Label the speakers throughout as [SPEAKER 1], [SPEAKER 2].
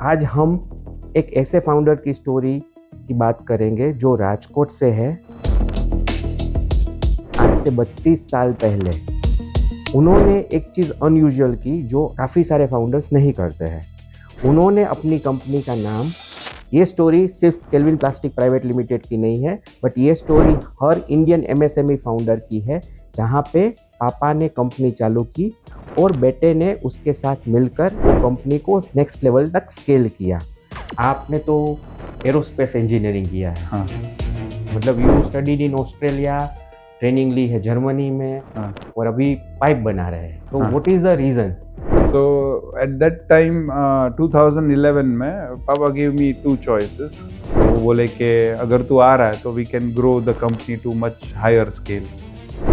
[SPEAKER 1] आज हम एक ऐसे फाउंडर की स्टोरी की बात करेंगे जो राजकोट से है। आज से 32 साल पहले उन्होंने एक चीज़ अनयूजुअल की जो काफ़ी सारे फाउंडर्स नहीं करते हैं। उन्होंने अपनी कंपनी का नाम, ये स्टोरी सिर्फ केल्विन प्लास्टिक प्राइवेट लिमिटेड की नहीं है, बट ये स्टोरी हर इंडियन एमएसएमई फाउंडर की है, जहाँ पे पापा ने कंपनी चालू की और बेटे ने उसके साथ मिलकर कंपनी को नेक्स्ट लेवल तक स्केल किया। आपने तो एरोस्पेस इंजीनियरिंग किया है।
[SPEAKER 2] हाँ।
[SPEAKER 1] मतलब you studied in Australia, training ली है जर्मनी में।
[SPEAKER 2] हाँ।
[SPEAKER 1] और अभी पाइप बना रहे हैं, तो
[SPEAKER 2] हाँ।
[SPEAKER 1] What is the reason?
[SPEAKER 2] So at that time 2011 में पापा gave me two choices. वो बोले कि अगर तू आ रहा है तो we can grow the company to much higher scale,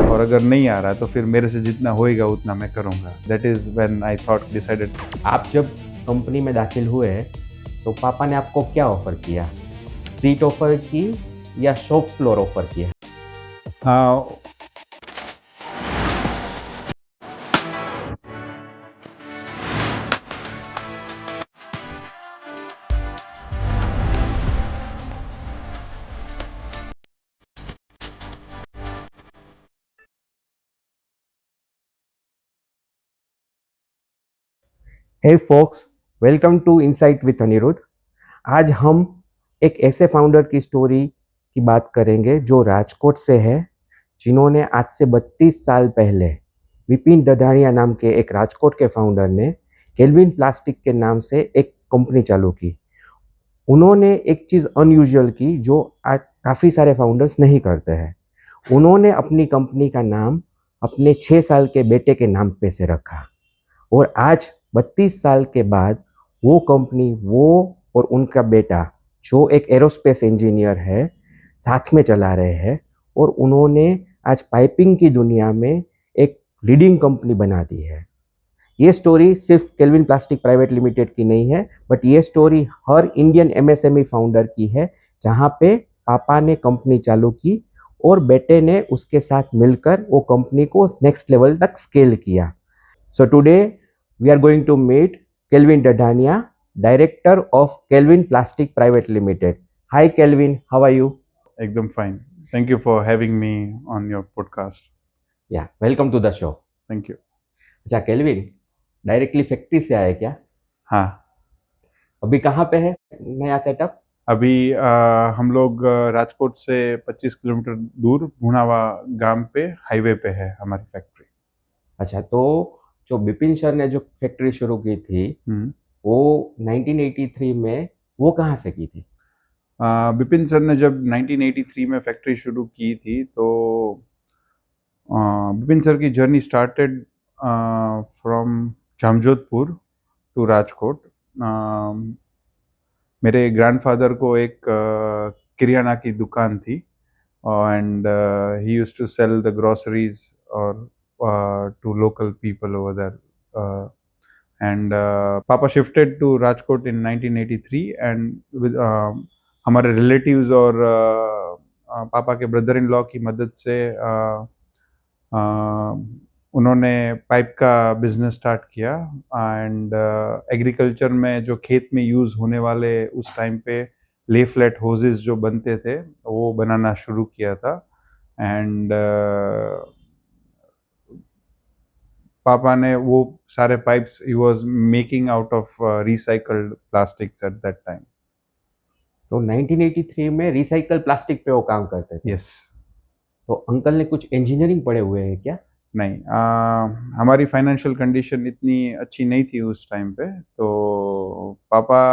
[SPEAKER 2] और अगर नहीं आ रहा है तो फिर मेरे से जितना होएगा उतना मैं करूँगा. That is when I thought decided.
[SPEAKER 1] आप जब कंपनी में दाखिल हुए तो पापा ने आपको क्या ऑफर किया? सीट ऑफर की या शॉप फ्लोर ऑफर किया?
[SPEAKER 2] हाँ.
[SPEAKER 1] Hey folks, welcome to Insight with Aniruddh. आज हम एक ऐसे फाउंडर की स्टोरी की बात करेंगे जो राजकोट से है, जिन्होंने आज से 32 साल पहले विपिन डढाणिया नाम के एक राजकोट के फाउंडर ने केल्विन प्लास्टिक के नाम से एक कंपनी चालू की। उन्होंने एक चीज़ अनयूजुअल की जो आज काफ़ी सारे फाउंडर्स नहीं करते हैं। उन्होंने अपनी कंपनी का नाम अपने 6 साल के बेटे के नाम पे से रखा, और आज 32 साल के बाद वो कंपनी, वो और उनका बेटा जो एक एरोस्पेस इंजीनियर है, साथ में चला रहे हैं, और उन्होंने आज पाइपिंग की दुनिया में एक लीडिंग कंपनी बना दी है। ये स्टोरी सिर्फ केल्विन प्लास्टिक प्राइवेट लिमिटेड की नहीं है, बट ये स्टोरी हर इंडियन एमएसएमई फाउंडर की है, जहाँ पे पापा ने कंपनी चालू की और बेटे ने उसके साथ मिलकर वो कंपनी को नेक्स्ट लेवल तक स्केल किया। So today we are going to meet Kelvin Dadania, Director of Kelvin Plastic Private Limited. Hi Kelvin, how are you?
[SPEAKER 2] एकदम fine. Thank you for having me on your podcast.
[SPEAKER 1] Yeah, welcome to the show.
[SPEAKER 2] Thank you.
[SPEAKER 1] अच्छा kelvin, directly factory से आए क्या?
[SPEAKER 2] हाँ.
[SPEAKER 1] अभी कहाँ पे है नया सेटअप?
[SPEAKER 2] अभी हम लोग राजकोट से 25 किलोमीटर दूर भुनावा गांव पे हाईवे पे है हमारी फैक्ट्री.
[SPEAKER 1] अच्छा, तो जो बिपिन सर ने जो फैक्ट्री शुरू की थी वो 1983 में, वो कहाँ से की थी?
[SPEAKER 2] बिपिन सर ने जब 1983 में फैक्ट्री शुरू की थी तो बिपिन सर की journey started from Jamjodhpur to Rajkot. मेरे ग्रैंडफादर को एक किराना की दुकान थी, and he used to sell the groceries और to local people over there. And Papa shifted to Rajkot in 1983, and with हमारे relatives और पापा के ब्रदर इन लॉ की मदद से उन्होंने पाइप का बिजनेस स्टार्ट किया. एंड एग्रीकल्चर में जो खेत में यूज़ होने वाले उस टाइम पे ले फ्लैट होजेस जो बनते थे वो बनाना शुरू किया था. एंड पापा ने वो सारे pipes he was making out of recycled plastics eight that time.
[SPEAKER 1] तो 1983 में रिसाइकल प्लास्टिक पे वो काम करते थे?
[SPEAKER 2] यस.
[SPEAKER 1] तो अंकल ने कुछ इंजीनियरिंग पढ़े हुए हैं क्या?
[SPEAKER 2] नहीं, हमारी फाइनेंशियल कंडीशन इतनी अच्छी नहीं थी उस टाइम पे, तो पापा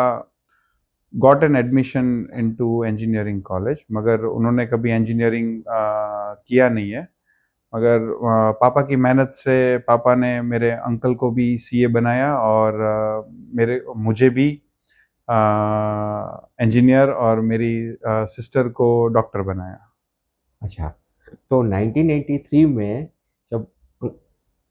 [SPEAKER 2] got an admission into engineering college, मगर उन्होंने कभी इंजीनियरिंग किया नहीं है. मगर पापा की मेहनत से पापा ने मेरे अंकल को भी सीए बनाया और मुझे भी इंजीनियर और मेरी सिस्टर को डॉक्टर बनाया.
[SPEAKER 1] अच्छा, तो 1983 में जब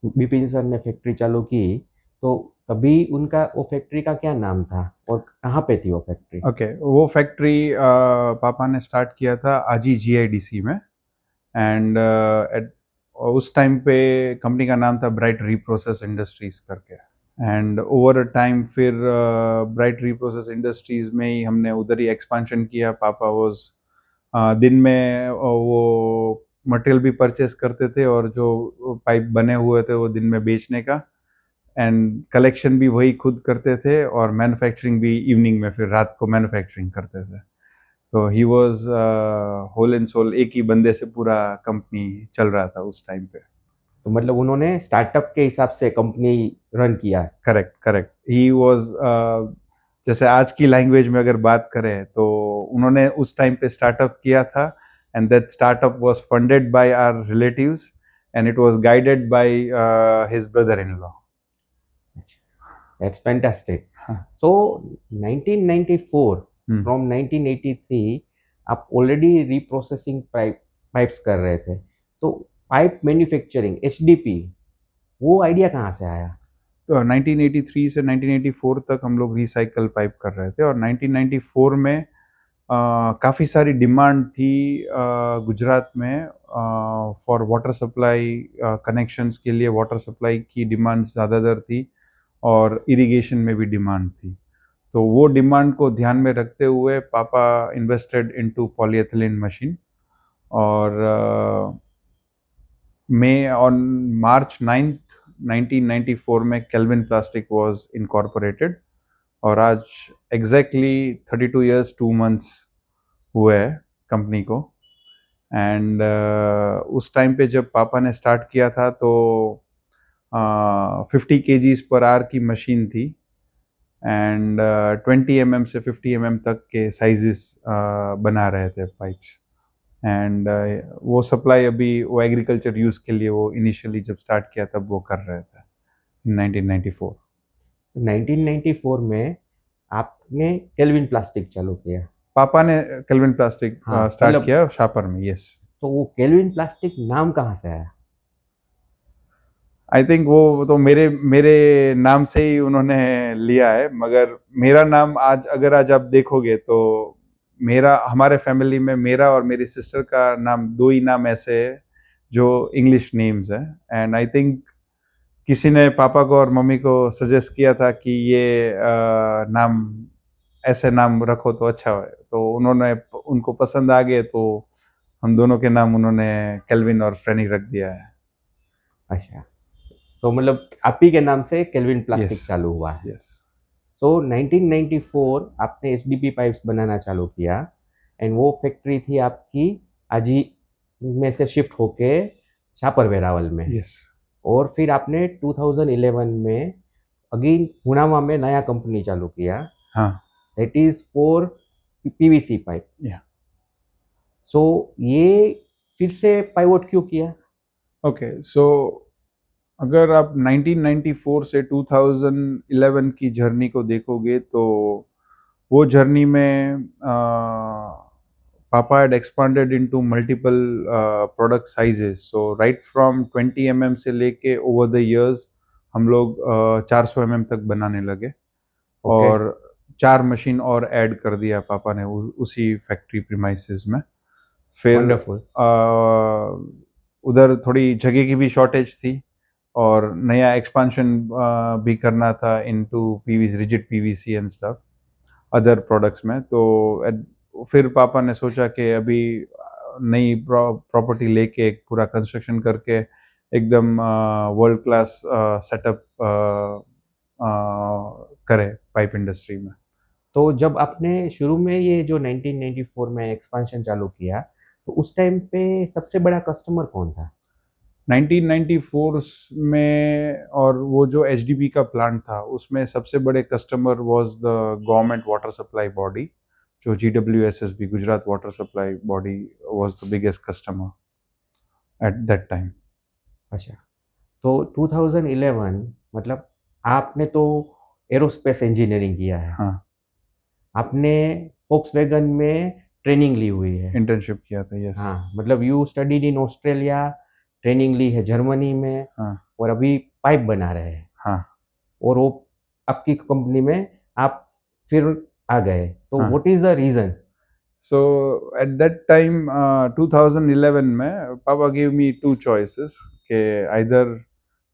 [SPEAKER 1] बिपिन सर ने फैक्ट्री चालू की तो तभी उनका वो फैक्ट्री का क्या नाम था और कहाँ पे थी वो फैक्ट्री?
[SPEAKER 2] ओके, वो फैक्ट्री पापा ने स्टार्ट किया था आजी जीआईडीसी में. एंड उस टाइम पे कंपनी का नाम था ब्राइट रिप्रोसेस इंडस्ट्रीज करके. एंड ओवर अ टाइम फिर ब्राइट रिप्रोसेस इंडस्ट्रीज़ में ही हमने उधर ही एक्सपांशन किया. पापा वॉज दिन में वो मटेरियल भी परचेस करते थे और जो पाइप बने हुए थे वो दिन में बेचने का, एंड कलेक्शन भी वही खुद करते थे और मैन्युफैक्चरिंग भी इवनिंग में, फिर रात को मैन्युफैक्चरिंग करते थे. तो he was whole and sole, एक ही बंदे से पूरा कंपनी चल रहा था उस टाइम पे.
[SPEAKER 1] तो मतलब उन्होंने स्टार्टअप के हिसाब से कंपनी रन किया है.
[SPEAKER 2] Correct correct. ही वॉज, जैसे आज की लैंग्वेज में अगर बात करें तो उन्होंने उस टाइम पे स्टार्टअप किया था, and that startup was funded by our relatives and it was guided by his brother in law.
[SPEAKER 1] That's fantastic.
[SPEAKER 2] हाँ.
[SPEAKER 1] So 1994
[SPEAKER 2] hmm.
[SPEAKER 1] from 1983 आप ऑलरेडी रिप्रोसेसिंग पाइप्स कर रहे थे. तो पाइप मैन्युफैक्चरिंग HDP वो आइडिया कहाँ से आया?
[SPEAKER 2] तो 1983 से 1984 तक हम लोग रिसाइकल पाइप कर रहे थे, और 1994 में काफ़ी सारी डिमांड थी गुजरात में फॉर वाटर सप्लाई कनेक्शंस के लिए. वाटर सप्लाई की डिमांड ज़्यादातर थी और इरिगेशन में भी डिमांड थी. तो वो डिमांड को ध्यान में रखते हुए पापा इन्वेस्टेड इनटू पॉलीएथिलीन मशीन. और ऑन मार्च 9th 1994 में केल्विन प्लास्टिक वाज इनकॉर्पोरेटेड, और आज एग्जैक्टली 32 इयर्स 2 मंथ्स हुए है कंपनी को. एंड उस टाइम पे जब पापा ने स्टार्ट किया था तो 50 kgs पर आवर की मशीन थी, एंड 20 mm से 50 mm तक के साइजेस बना रहे थे पाइप्स. एंड वो सप्लाई अभी वो एग्रीकल्चर यूज़ के लिए वो इनिशियली जब स्टार्ट किया तब वो कर रहे थे इन 1994.
[SPEAKER 1] 1994 में आपने केल्विन प्लास्टिक चालू किया.
[SPEAKER 2] पापा ने केल्विन प्लास्टिक
[SPEAKER 1] हाँ,
[SPEAKER 2] स्टार्ट
[SPEAKER 1] मतलब-
[SPEAKER 2] किया शापर में. यस.
[SPEAKER 1] तो वो केल्विन प्लास्टिक नाम कहाँ से आया?
[SPEAKER 2] आई थिंक वो तो मेरे मेरे नाम से ही उन्होंने लिया है, मगर मेरा नाम आज आप देखोगे तो मेरा, हमारे फैमिली में मेरा और मेरी सिस्टर का नाम, दो ही नाम ऐसे है जो इंग्लिश नेम्स है. एंड आई थिंक किसी ने पापा को और मम्मी को सजेस्ट किया था कि ये नाम, ऐसे नाम रखो तो अच्छा है. तो उनको पसंद आ गए, तो हम दोनों के नाम उन्होंने केल्विन और फ्रेनी रख दिया है.
[SPEAKER 1] अच्छा, तो मतलब आप ही के नाम से केल्विन प्लास्टिक
[SPEAKER 2] Yes.
[SPEAKER 1] चालू हुआ है.
[SPEAKER 2] यस.
[SPEAKER 1] सो 1994 आपने HDP पाइप्स बनाना चालू किया, एंड वो फैक्ट्री थी आपकी आजी में से शिफ्ट होके छापर वेरावल में.
[SPEAKER 2] यस.
[SPEAKER 1] और फिर आपने 2011 में अगेन हुणावा में नया कंपनी चालू किया,
[SPEAKER 2] हाँ.
[SPEAKER 1] That is for PVC pipe.
[SPEAKER 2] Yeah.
[SPEAKER 1] सो ये फिर से पाइवोट क्यों किया?
[SPEAKER 2] ओके. सो अगर आप 1994 से 2011 की जर्नी को देखोगे तो वो जर्नी में पापा had expanded into multiple product sizes. So right from 20 mm से लेके over the years हम लोग 400 mm तक बनाने लगे. और 4 मशीन और ऐड कर दिया पापा ने उसी फैक्ट्री प्रीमाइसेस में. फिर
[SPEAKER 1] वंडरफुल.
[SPEAKER 2] उधर थोड़ी जगह की भी शॉर्टेज थी और नया एक्सपांशन भी करना था into PVC, rigid PVC and stuff, other products में. तो फिर पापा ने सोचा कि अभी नई प्रॉपर्टी लेके एक पूरा कंस्ट्रक्शन करके एकदम वर्ल्ड क्लास सेटअप करे पाइप इंडस्ट्री में.
[SPEAKER 1] तो जब आपने शुरू में ये जो 1994 में एक्सपेंशन चालू किया, तो उस टाइम पे सबसे बड़ा कस्टमर कौन था?
[SPEAKER 2] 1994 में, और वो जो HDP का प्लांट था उसमें सबसे बड़े customer was the government water supply body, जो GWSSB, Gujarat water supply body, was the biggest customer at that time.
[SPEAKER 1] अच्छा, तो 2011 मतलब आपने तो एरोस्पेस इंजीनियरिंग किया है.
[SPEAKER 2] हाँ.
[SPEAKER 1] आपने वोक्सवैगन में ट्रेनिंग ली हुई है.
[SPEAKER 2] इंटर्नशिप किया था. यस.
[SPEAKER 1] हाँ, मतलब you studied in Australia, training ली है जर्मनी में,
[SPEAKER 2] हाँ.
[SPEAKER 1] और अभी पाइप बना रहे हैं.
[SPEAKER 2] हाँ.
[SPEAKER 1] और वो आपकी कंपनी में आप फिर आ गए, तो
[SPEAKER 2] हाँ.
[SPEAKER 1] What is the reason?
[SPEAKER 2] So at that time, 2011 में पापा gave me two choices कि either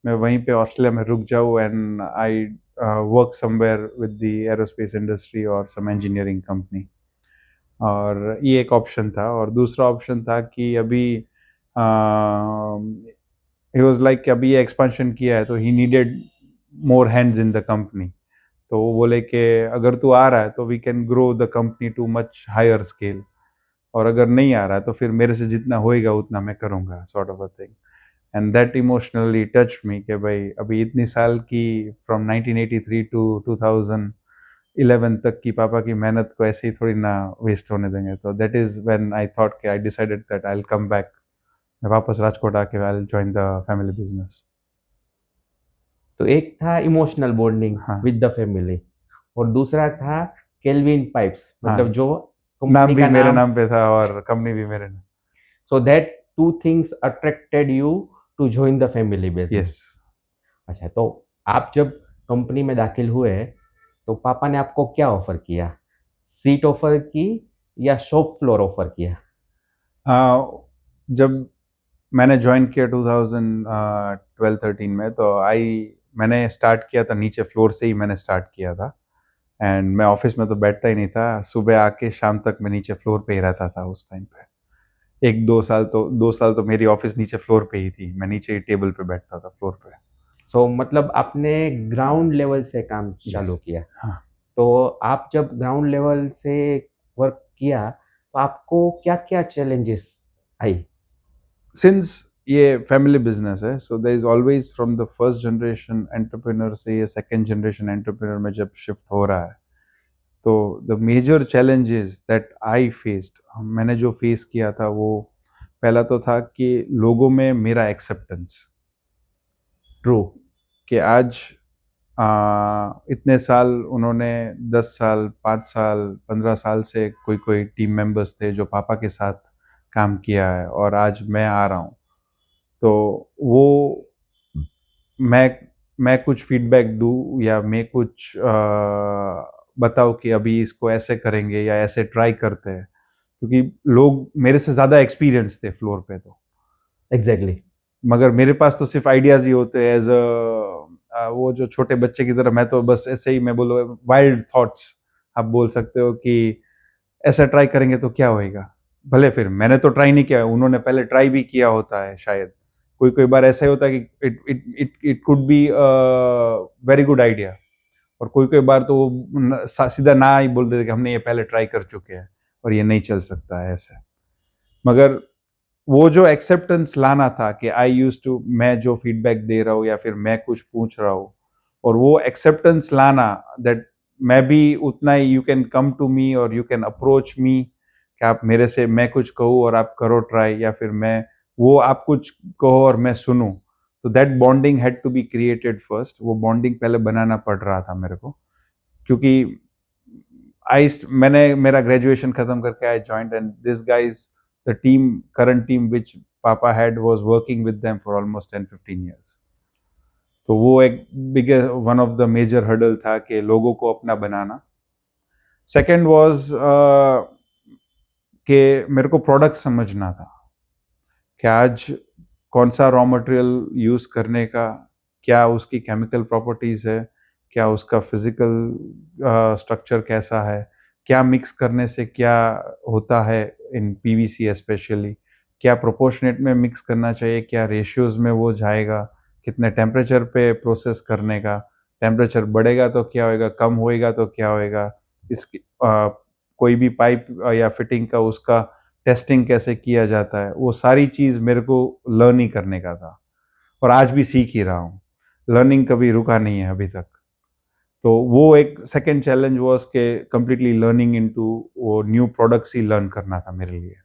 [SPEAKER 2] मैं वहीं पे ऑस्ट्रेलिया में रुक जाऊँ and I work somewhere with the aerospace industry or some engineering company. और ये एक ऑप्शन था, और दूसरा ऑप्शन था कि अभी ही वाज लाइक कि अभी ये एक्सपेंशन किया है तो he needed more hands in the company. तो वो बोले कि अगर तू आ रहा है तो we can grow the company to much higher scale, और अगर नहीं आ रहा है तो फिर मेरे से जितना होएगा उतना मैं करूँगा, sort of a thing. And that emotionally touch me कि भाई अभी इतनी साल की, फ्रॉम 1983 टू 2011 तक की पापा की मेहनत को ऐसे ही थोड़ी ना वेस्ट होने देंगे। तो that is when I thought कि I decided that I will come back, मैं वापस राजकोट आके I will join the family business.
[SPEAKER 1] तो एक था इमोशनल बॉन्डिंग
[SPEAKER 2] हाँ।
[SPEAKER 1] विद द फैमिली, और दूसरा था केल्विन पाइप्स, मतलब
[SPEAKER 2] हाँ।
[SPEAKER 1] जो
[SPEAKER 2] नाम
[SPEAKER 1] कंपनी
[SPEAKER 2] भी
[SPEAKER 1] का
[SPEAKER 2] मेरे
[SPEAKER 1] नाम।
[SPEAKER 2] नाम पे था और कंपनी भी मेरे नाम।
[SPEAKER 1] So that two things attracted you to join the family business.
[SPEAKER 2] Yes.
[SPEAKER 1] अच्छा, तो आप जब कंपनी में दाखिल हुए तो पापा ने आपको क्या ऑफर किया? सीट ऑफर की या शॉप फ्लोर ऑफर किया?
[SPEAKER 2] जब मैंने ज्वाइन किया 2012-13 में, तो मैंने स्टार्ट किया था नीचे फ्लोर से ही मैंने स्टार्ट किया था। एंड मैं ऑफिस में तो बैठता ही नहीं था, सुबह आके शाम तक मैं नीचे फ्लोर पे ही रहता था उस टाइम पे। 2 साल तो मेरी ऑफिस नीचे फ्लोर पे ही थी, मैं नीचे ही टेबल पे बैठता था फ्लोर पे।
[SPEAKER 1] सो मतलब आपने ग्राउंड लेवल से काम चालू
[SPEAKER 2] Yes.
[SPEAKER 1] किया।
[SPEAKER 2] हाँ।
[SPEAKER 1] तो आप जब ग्राउंड लेवल से वर्क किया तो आपको क्या क्या चैलेंजेस आई?
[SPEAKER 2] सिंस ये फैमिली बिजनेस है, so there is always from the first generation entrepreneur से ये सेकंड जनरेशन एंटरप्रेन्योर में जब शिफ्ट हो रहा है, तो the major challenges that I faced, मैंने जो फेस किया था, वो पहला तो था कि लोगों में मेरा एक्सेप्टेंस।
[SPEAKER 1] ट्रू।
[SPEAKER 2] कि आज इतने साल उन्होंने 10 साल, 5 साल, 15 साल से कोई कोई टीम मेंबर्स थे जो पापा के साथ काम किया है, और आज मैं आ रहा हूँ, तो वो मैं मैं कुछ फीडबैक दूँ या मैं कुछ बताऊँ कि अभी इसको ऐसे करेंगे या ऐसे ट्राई करते हैं, क्योंकि लोग मेरे से ज़्यादा एक्सपीरियंस थे फ्लोर पे तो।
[SPEAKER 1] एग्जैक्टली।
[SPEAKER 2] मगर मेरे पास तो सिर्फ आइडियाज़ ही होते हैं, एज़ वो जो छोटे बच्चे की तरह मैं तो बस ऐसे ही, मैं बोलो वाइल्ड थॉट्स आप बोल सकते हो कि ऐसा ट्राई करेंगे तो क्या होएगा? भले फिर मैंने तो ट्राई नहीं किया, उन्होंने पहले ट्राई भी किया होता है शायद। कोई-कोई बार ऐसा ही होता है कि it could be very good idea, और कोई-कोई बार तो वो सीधा ना ही बोल देते कि हमने ये पहले ट्राई कर चुके हैं और ये नहीं चल सकता है ऐसे। मगर वो जो एक्सेप्टेंस लाना था कि आई यूज्ड टू, मैं जो फीडबैक दे रहा हूँ या फिर मैं कुछ पूछ रहा हूँ, और वो एक्सेप्टेंस लाना दैट मैं भी उतना ही, you can come to me और यू कैन अप्रोच मी, कि आप मेरे से, मैं कुछ कहूँ और आप करो ट्राई, या फिर मैं वो आप कुछ कहो और मैं सुनूं। तो that bonding had to be created first, वो बॉन्डिंग पहले बनाना पड़ रहा था मेरे को, क्योंकि मैंने मेरा ग्रेजुएशन खत्म करके I joined, and this guys, the team, current team which पापा had was working with them for almost 10-15 years। तो वो एक bigger one of the major hurdle था कि लोगों को अपना बनाना। सेकंड वाज कि मेरे को प्रोडक्ट समझना था कि आज कौन सा रॉ मटेरियल यूज़ करने का, क्या उसकी केमिकल प्रॉपर्टीज़ है, क्या उसका फिजिकल स्ट्रक्चर कैसा है, क्या मिक्स करने से क्या होता है इन पीवीसी स्पेशली, क्या प्रोपोर्शनेट में मिक्स करना चाहिए, क्या रेशियोज़ में वो जाएगा, कितने टेम्परेचर पे प्रोसेस करने का, टेम्परेचर बढ़ेगा तो क्या होएगा, कम होएगा तो क्या होएगा, इसकी कोई भी पाइप या फिटिंग का उसका टेस्टिंग कैसे किया जाता है, वो सारी चीज़ मेरे को लर्न ही करने का था, और आज भी सीख ही रहा हूँ। लर्निंग कभी रुका नहीं है अभी तक। तो वो एक सेकंड चैलेंज वाज के कंप्लीटली लर्निंग इनटू वो न्यू प्रोडक्ट्स ही लर्न करना था मेरे लिए।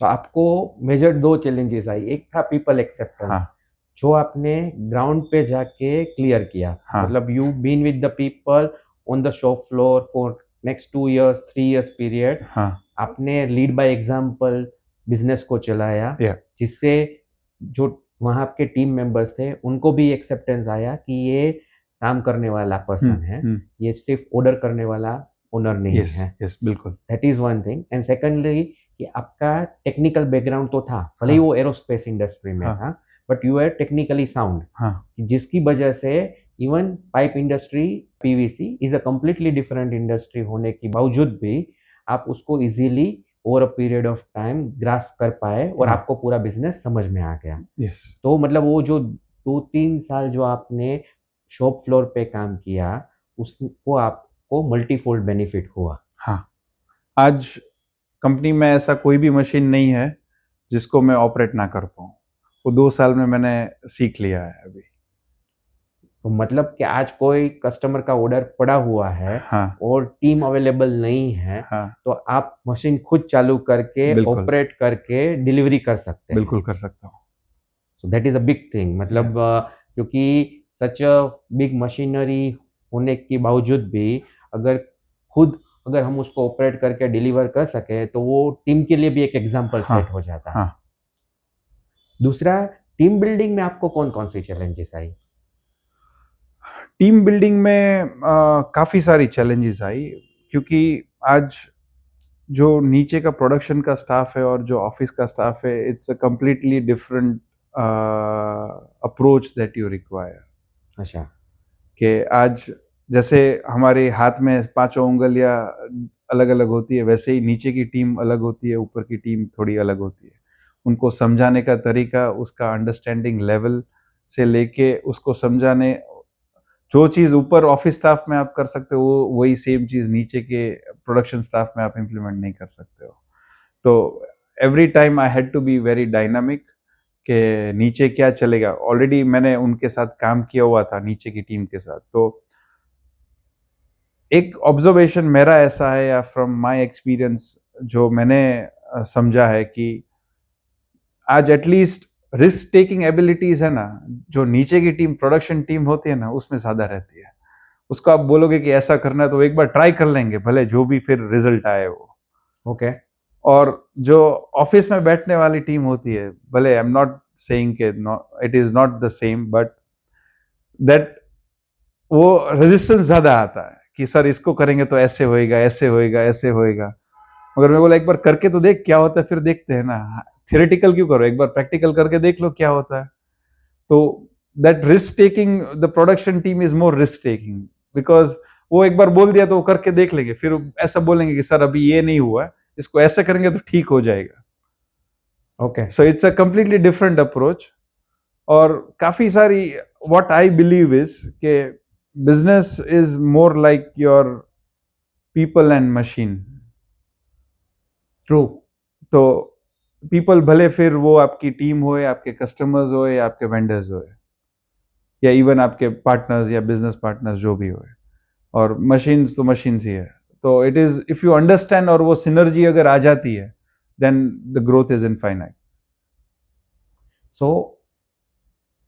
[SPEAKER 1] तो आपको मेजर दो चैलेंजेस आई, एक था पीपल एक्सेप्टेंस,
[SPEAKER 2] हाँ।
[SPEAKER 1] जो आपने ग्राउंड पे जाके क्लियर किया।
[SPEAKER 2] हाँ।
[SPEAKER 1] मतलब you been with the people on the shop floor for next 2 years 3 years period.
[SPEAKER 2] हाँ।
[SPEAKER 1] आपने लीड बाय एग्जांपल बिजनेस को चलाया,
[SPEAKER 2] Yeah.
[SPEAKER 1] जिससे जो वहाँ आपके टीम मेंबर्स थे उनको भी एक्सेप्टेंस आया कि ये काम करने वाला पर्सन है, ये सिर्फ ऑर्डर करने वाला ओनर नहीं
[SPEAKER 2] यस,
[SPEAKER 1] है।
[SPEAKER 2] यस, बिल्कुल।
[SPEAKER 1] That is one thing. And secondly कि आपका टेक्निकल बैकग्राउंड तो था, भले ही
[SPEAKER 2] हाँ।
[SPEAKER 1] वो एरोस्पेस इंडस्ट्री में
[SPEAKER 2] हाँ।
[SPEAKER 1] था, but you are technically sound,
[SPEAKER 2] हाँ।
[SPEAKER 1] जिसकी वजह से even pipe industry, PVC is a completely different industry होने के बावजूद भी आप उसको easily over a period of time grasp कर पाए और
[SPEAKER 2] हाँ।
[SPEAKER 1] आपको पूरा बिजनेस समझ में आ गया।
[SPEAKER 2] यस।
[SPEAKER 1] तो मतलब वो जो 2-3 साल जो आपने शॉप फ्लोर पे काम किया, उसको आपको मल्टीफोल्ड बेनिफिट हुआ।
[SPEAKER 2] हाँ, आज कंपनी में ऐसा कोई भी मशीन नहीं है जिसको मैं ऑपरेट ना कर पाऊँ। वो 2 साल में मैंने सीख लिया है अभी।
[SPEAKER 1] तो मतलब कि आज कोई कस्टमर का ऑर्डर पड़ा हुआ है
[SPEAKER 2] हाँ,
[SPEAKER 1] और टीम अवेलेबल नहीं है,
[SPEAKER 2] हाँ,
[SPEAKER 1] तो आप मशीन खुद चालू करके,
[SPEAKER 2] बिल्कुल,
[SPEAKER 1] ऑपरेट करके डिलीवरी कर सकते हैं।
[SPEAKER 2] बिल्कुल कर सकता हूँ।
[SPEAKER 1] So that is a big thing, मतलब क्योंकि सच अ बिग मशीनरी होने के बावजूद भी अगर खुद अगर हम उसको ऑपरेट करके डिलीवर कर सकें, तो वो टीम के लिए भी एक एग्ज़ाम्पल
[SPEAKER 2] हाँ,
[SPEAKER 1] सेट हो जाता है।
[SPEAKER 2] हाँ।
[SPEAKER 1] दूसरा, टीम बिल्डिंग में आपको कौन-कौन सी चैलेंजेस आई?
[SPEAKER 2] टीम बिल्डिंग में काफ़ी सारी चैलेंजेस आई क्योंकि आज जो नीचे का प्रोडक्शन का स्टाफ है और जो ऑफिस का स्टाफ है, it's a completely different approach that you require.
[SPEAKER 1] अच्छा,
[SPEAKER 2] कि आज जैसे हमारे हाथ में पांचों उंगलियां अलग अलग होती है, वैसे ही नीचे की टीम अलग होती है, ऊपर की टीम थोड़ी अलग होती है। उनको समझाने का तरीका, उसका अंडरस्टैंडिंग लेवल से लेके उसको समझाने, जो चीज़ ऊपर ऑफिस स्टाफ में आप कर सकते हो वो वही सेम चीज़ नीचे के प्रोडक्शन स्टाफ में आप इम्प्लीमेंट नहीं कर सकते हो। तो every time I had to be very dynamic कि नीचे क्या चलेगा। ऑलरेडी मैंने उनके साथ काम किया हुआ था नीचे की टीम के साथ, तो एक ऑब्जर्वेशन मेरा ऐसा है या फ्रॉम माय एक्सपीरियंस जो मैंने समझा है कि आज एटलीस्ट रिस्क टेकिंग एबिलिटीज है ना, जो नीचे की टीम प्रोडक्शन टीम होती है ना, उसमें ज्यादा रहती है। उसको आप बोलोगे कि ऐसा करना है तो एक बार ट्राई कर लेंगे, भले जो भी फिर रिजल्ट आए वो।
[SPEAKER 1] ओके।
[SPEAKER 2] और जो ऑफिस में बैठने वाली टीम होती है, भले आई एम नॉट सेइंग कि it is not the same, but that वो रेजिस्टेंस ज्यादा आता है कि सर इसको करेंगे तो ऐसे होएगा, ऐसे होएगा, ऐसे होएगा। मगर मैं बोला एक बार करके तो देख क्या होता है, फिर देखते हैं ना। थियोरेटिकल क्यों करो, एक बार प्रैक्टिकल करके देख लो क्या होता है। तो that risk taking, the production team is more risk taking, because वो एक बार बोल दिया तो वो करके देख लेंगे, फिर ऐसा बोलेंगे कि सर अभी ये नहीं हुआ है, इसको ऐसे करेंगे तो ठीक हो जाएगा।
[SPEAKER 1] Okay.
[SPEAKER 2] So it's a completely different approach. और काफी सारी, व्हाट आई बिलीव इज के business is more like your people and machine.
[SPEAKER 1] True.
[SPEAKER 2] तो पीपल भले फिर वो आपकी टीम हो, आपके कस्टमर्स हो, या आपके वेंडर्स हो, या इवन आपके पार्टनर्स या बिजनेस पार्टनर्स जो भी हो, और मशीन्स तो मशीन्स ही है। तो it is, if you understand और वो सिनर्जी अगर आ जाती है, then the growth is infinite.
[SPEAKER 1] So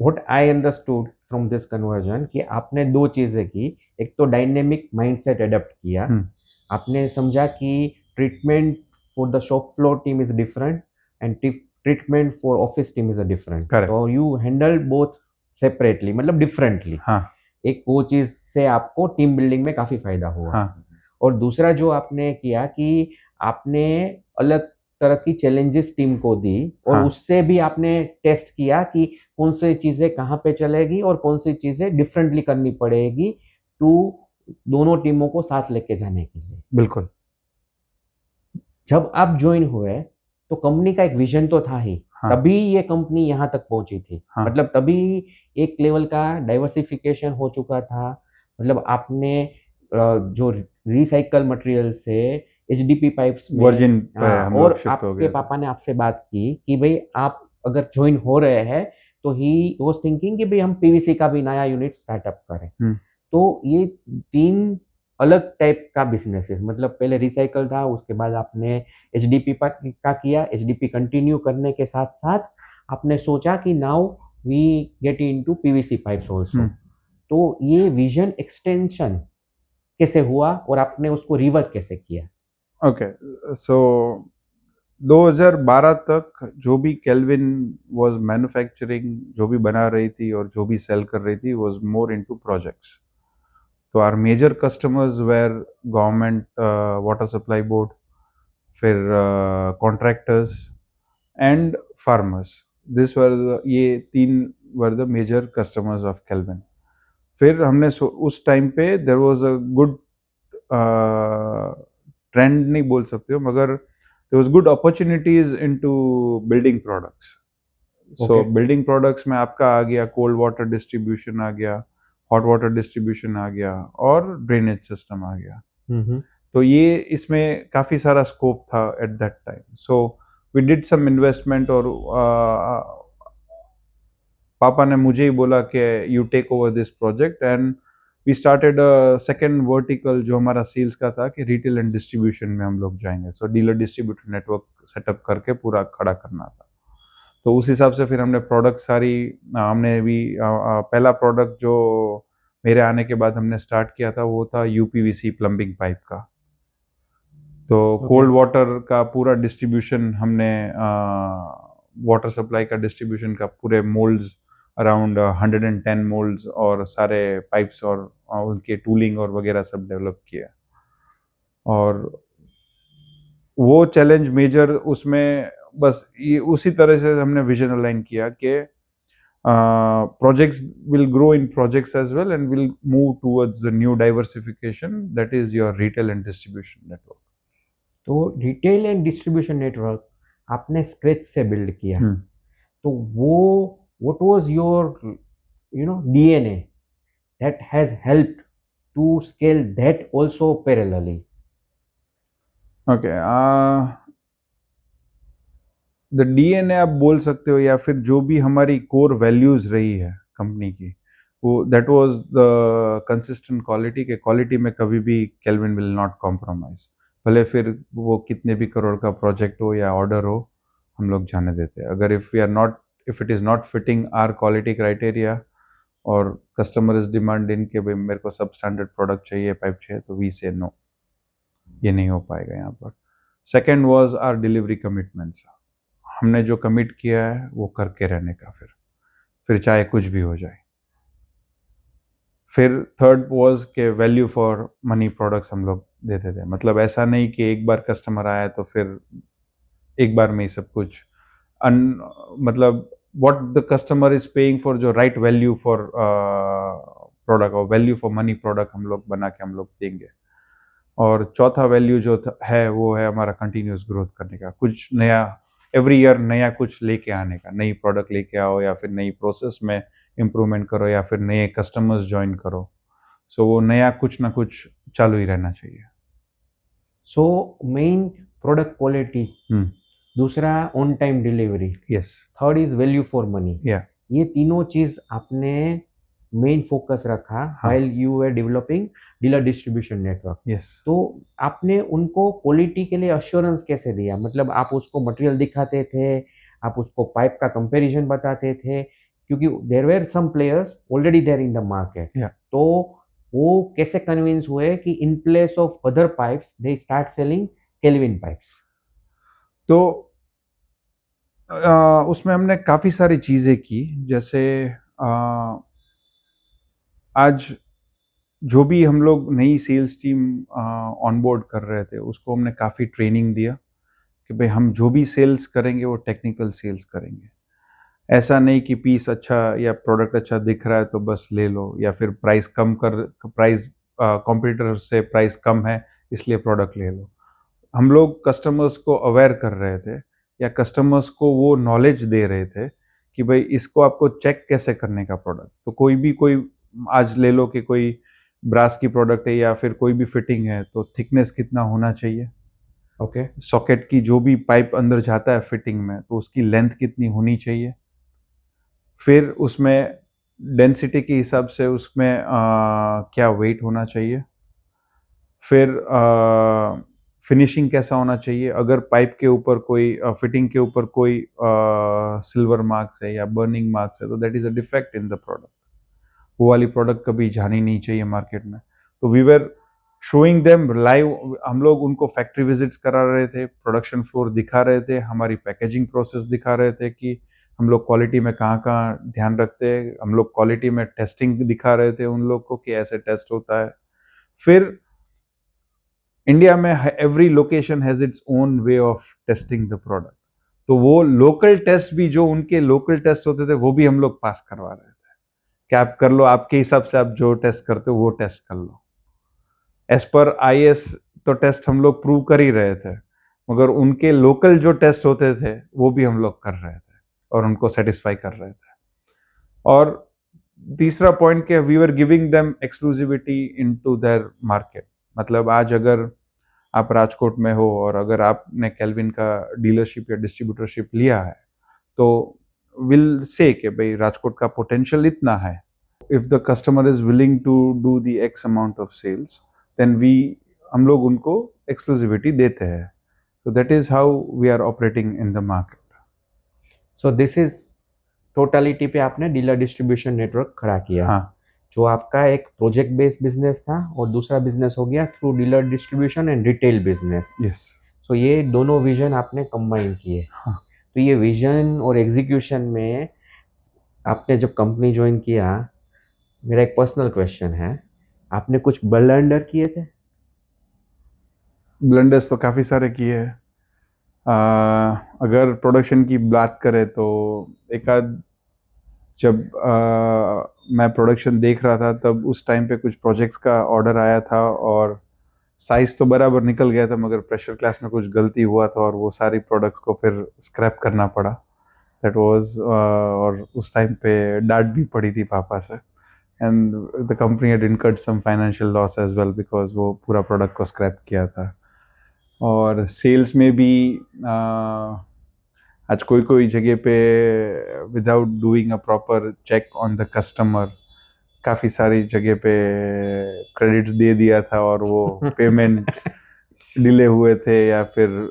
[SPEAKER 1] what I understood from this conversion कि आपने दो चीज़ें की। एक तो डायनेमिक माइंडसेट अडॉप्ट किया। आपने समझा कि treatment for the shop floor team is different and treatment for office team is different.
[SPEAKER 2] Correct.
[SPEAKER 1] तो यू हैंडल बोथ सेपरेटली, मतलब डिफरेंटली।
[SPEAKER 2] हाँ,
[SPEAKER 1] एक वो चीज़ से आपको टीम बिल्डिंग में काफ़ी फायदा हुआ।
[SPEAKER 2] हाँ,
[SPEAKER 1] और दूसरा जो आपने किया कि आपने अलग तरह की चैलेंजेस टीम को दी और
[SPEAKER 2] हाँ,
[SPEAKER 1] उससे भी आपने टेस्ट किया कि कौन सी चीज़ें कहाँ पे चलेगी और कौन सी चीज़ें डिफरेंटली करनी पड़ेगी टू दोनों टीमों को साथ लेके जाने के लिए।
[SPEAKER 2] बिल्कुल।
[SPEAKER 1] जब आप ज्वाइन हुए तो कंपनी का एक विजन तो था ही,
[SPEAKER 2] हाँ,
[SPEAKER 1] तभी ये कंपनी यहाँ तक पहुंची थी।
[SPEAKER 2] हाँ,
[SPEAKER 1] मतलब तभी एक लेवल का डाइवर्सिफिकेशन हो चुका था। मतलब आपने जो रिसाइकल मटेरियल से एचडीपी पाइप्स में,
[SPEAKER 2] वर्जिन पे
[SPEAKER 1] हाँ,
[SPEAKER 2] हम लोग
[SPEAKER 1] और
[SPEAKER 2] शिफ्ट हो
[SPEAKER 1] आपके
[SPEAKER 2] गए थे।
[SPEAKER 1] पापा ने आपसे बात की कि भाई आप अगर ज्वाइन हो रहे हैं तो ही वाज थिंकिंग कि भाई हम पीवीसी का भी नया यूनिट स्टार्टअप करें।
[SPEAKER 2] हम्म,
[SPEAKER 1] तो ये 3 अलग टाइप का बिज़नेस है। मतलब पहले रिसाइकल था, उसके बाद आपने एचडीपी का किया। एचडीपी कंटिन्यू करने के साथ-साथ आपने सोचा कि now we get into PVC pipes also.
[SPEAKER 2] Hmm.
[SPEAKER 1] तो ये विज़न एक्सटेंशन कैसे हुआ और आपने उसको रिवर्क कैसे किया?
[SPEAKER 2] ओके, सो 2012 तक जो भी केल्विन वाज मैन्युफैक्चरिंग, जो भी बना रही थी और जो भी सेल कर रही थी, वाज मोर इनटू प्रोजेक्ट्स। तो our major customers were government water supply board, फिर contractors and farmers. This were ये तीन were the major customers of Kelvin. फिर हमने उस टाइम पे there was a good trend नहीं बोल सकते हो, मगर there was good opportunities into building products. So
[SPEAKER 1] Okay.
[SPEAKER 2] Building products में आपका आ गया कोल्ड वाटर डिस्ट्रीब्यूशन आ गया, हॉट वाटर डिस्ट्रीब्यूशन आ गया और ड्रेनेज सिस्टम आ गया.
[SPEAKER 1] Mm-hmm.
[SPEAKER 2] तो ये इसमें काफ़ी सारा स्कोप था at that time. So we did some investment और पापा ने मुझे ही बोला कि you take over this project and we started second vertical जो हमारा सेल्स का था कि रिटेल एंड डिस्ट्रीब्यूशन में हम लोग जाएंगे. सो डीलर डिस्ट्रीब्यूटर नेटवर्क सेटअप करके पूरा खड़ा करना था. तो उस हिसाब से फिर हमने प्रोडक्ट सारी हमने भी पहला प्रोडक्ट जो मेरे आने के बाद हमने स्टार्ट किया था वो था यूपीवीसी प्लम्बिंग पाइप का. तो कोल्ड वाटर का पूरा डिस्ट्रीब्यूशन हमने वाटर सप्लाई का डिस्ट्रीब्यूशन का पूरे मोल्ड्स अराउंड 110 मोल्ड्स और सारे पाइप्स और उनके टूलिंग और वगैरह सब डेवलप किया. और वो चैलेंज मेजर उसमें बस ये उसी तरह से हमने विजन अलाइन किया कि projects will grow in projects as well and will move towards the new diversification, that is your retail and distribution network.
[SPEAKER 1] तो रिटेल एंड डिस्ट्रीब्यूशन नेटवर्क आपने स्क्रैच से बिल्ड किया. तो वो what was your DNA that has helped to scale that also parallelly.
[SPEAKER 2] Okay, the DNA आप बोल सकते हो या फिर जो भी हमारी कोर वैल्यूज रही है कंपनी की, वो that was the consistent quality. के क्वालिटी में कभी भी केल्विन विल नॉट कॉम्प्रोमाइज. भले फिर वो कितने भी करोड़ का प्रोजेक्ट हो या ऑर्डर हो, हम लोग जाने देते हैं. अगर if it is not fitting our quality criteria और कस्टमर इज डिमांडिंग कि भाई मेरे को सब स्टैंडर्ड प्रोडक्ट चाहिए, पाइप चाहिए, तो वी से नो, ये नहीं हो पाएगा यहाँ पर. Second was our delivery commitments. हमने जो कमिट किया है वो करके रहने का, फिर चाहे कुछ भी हो जाए. फिर थर्ड वॉज के वैल्यू फॉर मनी प्रोडक्ट्स हम लोग देते थे. मतलब ऐसा नहीं कि एक बार कस्टमर आया तो फिर एक बार में ही सब कुछ मतलब what the customer is paying for, जो राइट वैल्यू फॉर प्रोडक्ट और वैल्यू फॉर मनी प्रोडक्ट हम लोग बना के हम लोग देंगे. और चौथा वैल्यू जो है वो है हमारा कंटिन्यूस ग्रोथ करने का. कुछ नया एवरी ईयर नया कुछ लेके आने का. नई प्रोडक्ट लेके आओ या फिर नई प्रोसेस में इम्प्रूवमेंट करो या फिर नए कस्टमर्स ज्वाइन करो. सो वो नया कुछ ना कुछ चालू ही रहना चाहिए.
[SPEAKER 1] सो मेन प्रोडक्ट क्वालिटी, दूसरा on time delivery,
[SPEAKER 2] yes,
[SPEAKER 1] third is value for money.
[SPEAKER 2] या
[SPEAKER 1] ये तीनों चीज आपने मेन फोकस रखा while you were developing dealer distribution network.
[SPEAKER 2] Yes.
[SPEAKER 1] तो आपने उनको क्वालिटी के लिए अश्योरेंस कैसे दिया? मतलब आप उसको मटेरियल दिखाते थे, आप उसको पाइप का कंपैरिजन बताते थे, क्योंकि there were some players already there in the market. तो वो कैसे कन्विंस हुए कि in place of other pipes they start selling Kelvin pipes?
[SPEAKER 2] तो उसमें हमने काफ़ी सारी चीज़ें की. जैसे आज जो भी हम लोग नई सेल्स टीम ऑनबोर्ड कर रहे थे उसको हमने काफ़ी ट्रेनिंग दिया कि भाई हम जो भी सेल्स करेंगे वो टेक्निकल सेल्स करेंगे. ऐसा नहीं कि पीस अच्छा या प्रोडक्ट अच्छा दिख रहा है तो बस ले लो, या फिर प्राइस कॉम्पिटिटर से प्राइस कम है इसलिए प्रोडक्ट ले लो. हम लोग कस्टमर्स को अवेयर कर रहे थे या कस्टमर्स को वो नॉलेज दे रहे थे कि भाई इसको आपको चेक कैसे करने का प्रोडक्ट. तो कोई आज ले लो कि कोई ब्रास की प्रोडक्ट है या फिर कोई भी फिटिंग है तो थिकनेस कितना होना चाहिए.
[SPEAKER 1] ओके.
[SPEAKER 2] सॉकेट की जो भी पाइप अंदर जाता है फिटिंग में तो उसकी लेंथ कितनी होनी चाहिए. फिर उसमें डेंसिटी के हिसाब से उसमें क्या वेट होना चाहिए. फिर फिनिशिंग कैसा होना चाहिए. अगर पाइप के ऊपर कोई फिटिंग के ऊपर कोई सिल्वर मार्क्स है या बर्निंग मार्क्स है तो that is a defect in the product. वो वाली प्रोडक्ट कभी जानी नहीं चाहिए मार्केट में. तो we were showing them live. हम लोग उनको फैक्ट्री विजिट्स करा रहे थे, प्रोडक्शन फ्लोर दिखा रहे थे, हमारी पैकेजिंग प्रोसेस दिखा रहे थे कि हम लोग क्वालिटी में कहाँ कहाँ ध्यान रखते हैं. हम लोग क्वालिटी में टेस्टिंग दिखा रहे थे उन लोग को कि ऐसे टेस्ट होता है. फिर इंडिया में every location has its own way of testing the product. तो वो लोकल टेस्ट भी जो उनके लोकल टेस्ट होते थे वो भी हम लोग पास करवा रहे थे. कि आप कर लो, आपके हिसाब से आप जो टेस्ट करते हो वो टेस्ट कर लो। एज पर आईएएस तो टेस्ट हम लोग प्रूव कर ही रहे थे, मगर उनके लोकल जो टेस्ट होते थे वो भी हम लोग कर रहे थे और उनको सेटिस्फाई कर रहे थे। और तीसरा पॉइंट कि we were giving them exclusivity into their market. मतलब आज अगर आप राजकोट में हो और अगर आपने केल्विन का डीलरशिप या डिस्ट्रीब्यूटरशिप लिया है तो विल से कि भाई राजकोट का पोटेंशियल इतना है, if the customer is willing to do the X amount of sales then हम लोग उनको एक्सक्लूसिविटी देते हैं। So that is how we are operating in the market.
[SPEAKER 1] So this is totality पे आपने डीलर डिस्ट्रीब्यूशन नेटवर्क खड़ा किया।
[SPEAKER 2] हाँ,
[SPEAKER 1] जो आपका एक प्रोजेक्ट बेस्ड बिजनेस था और दूसरा बिजनेस हो गया through dealer distribution and retail business.
[SPEAKER 2] yes,
[SPEAKER 1] सो ये दोनों विजन आपने कंबाइन किए।
[SPEAKER 2] हाँ।
[SPEAKER 1] तो ये विजन और एग्जीक्यूशन में आपने जब कंपनी ज्वाइन किया, मेरा एक पर्सनल क्वेश्चन है, आपने कुछ ब्लंडर किए थे?
[SPEAKER 2] ब्लंडर्स तो काफ़ी सारे किए हैं। अगर प्रोडक्शन की बात करें तो एक आध जब मैं प्रोडक्शन देख रहा था तब उस टाइम पे कुछ प्रोजेक्ट्स का ऑर्डर आया था और साइज तो बराबर निकल गया था, मगर प्रेशर क्लास में कुछ गलती हुआ था और वो सारी प्रोडक्ट्स को फिर स्क्रैप करना पड़ा। दैट वाज और उस टाइम पे डांट भी पड़ी थी पापा से, and the company had incurred some financial loss as well because वो पूरा प्रोडक्ट को स्क्रैप किया था। और सेल्स में भी आज कोई कोई जगह पे without doing a proper check on the customer काफ़ी सारी जगह पे क्रेडिट्स दे दिया था और वो पेमेंट डिले हुए थे या फिर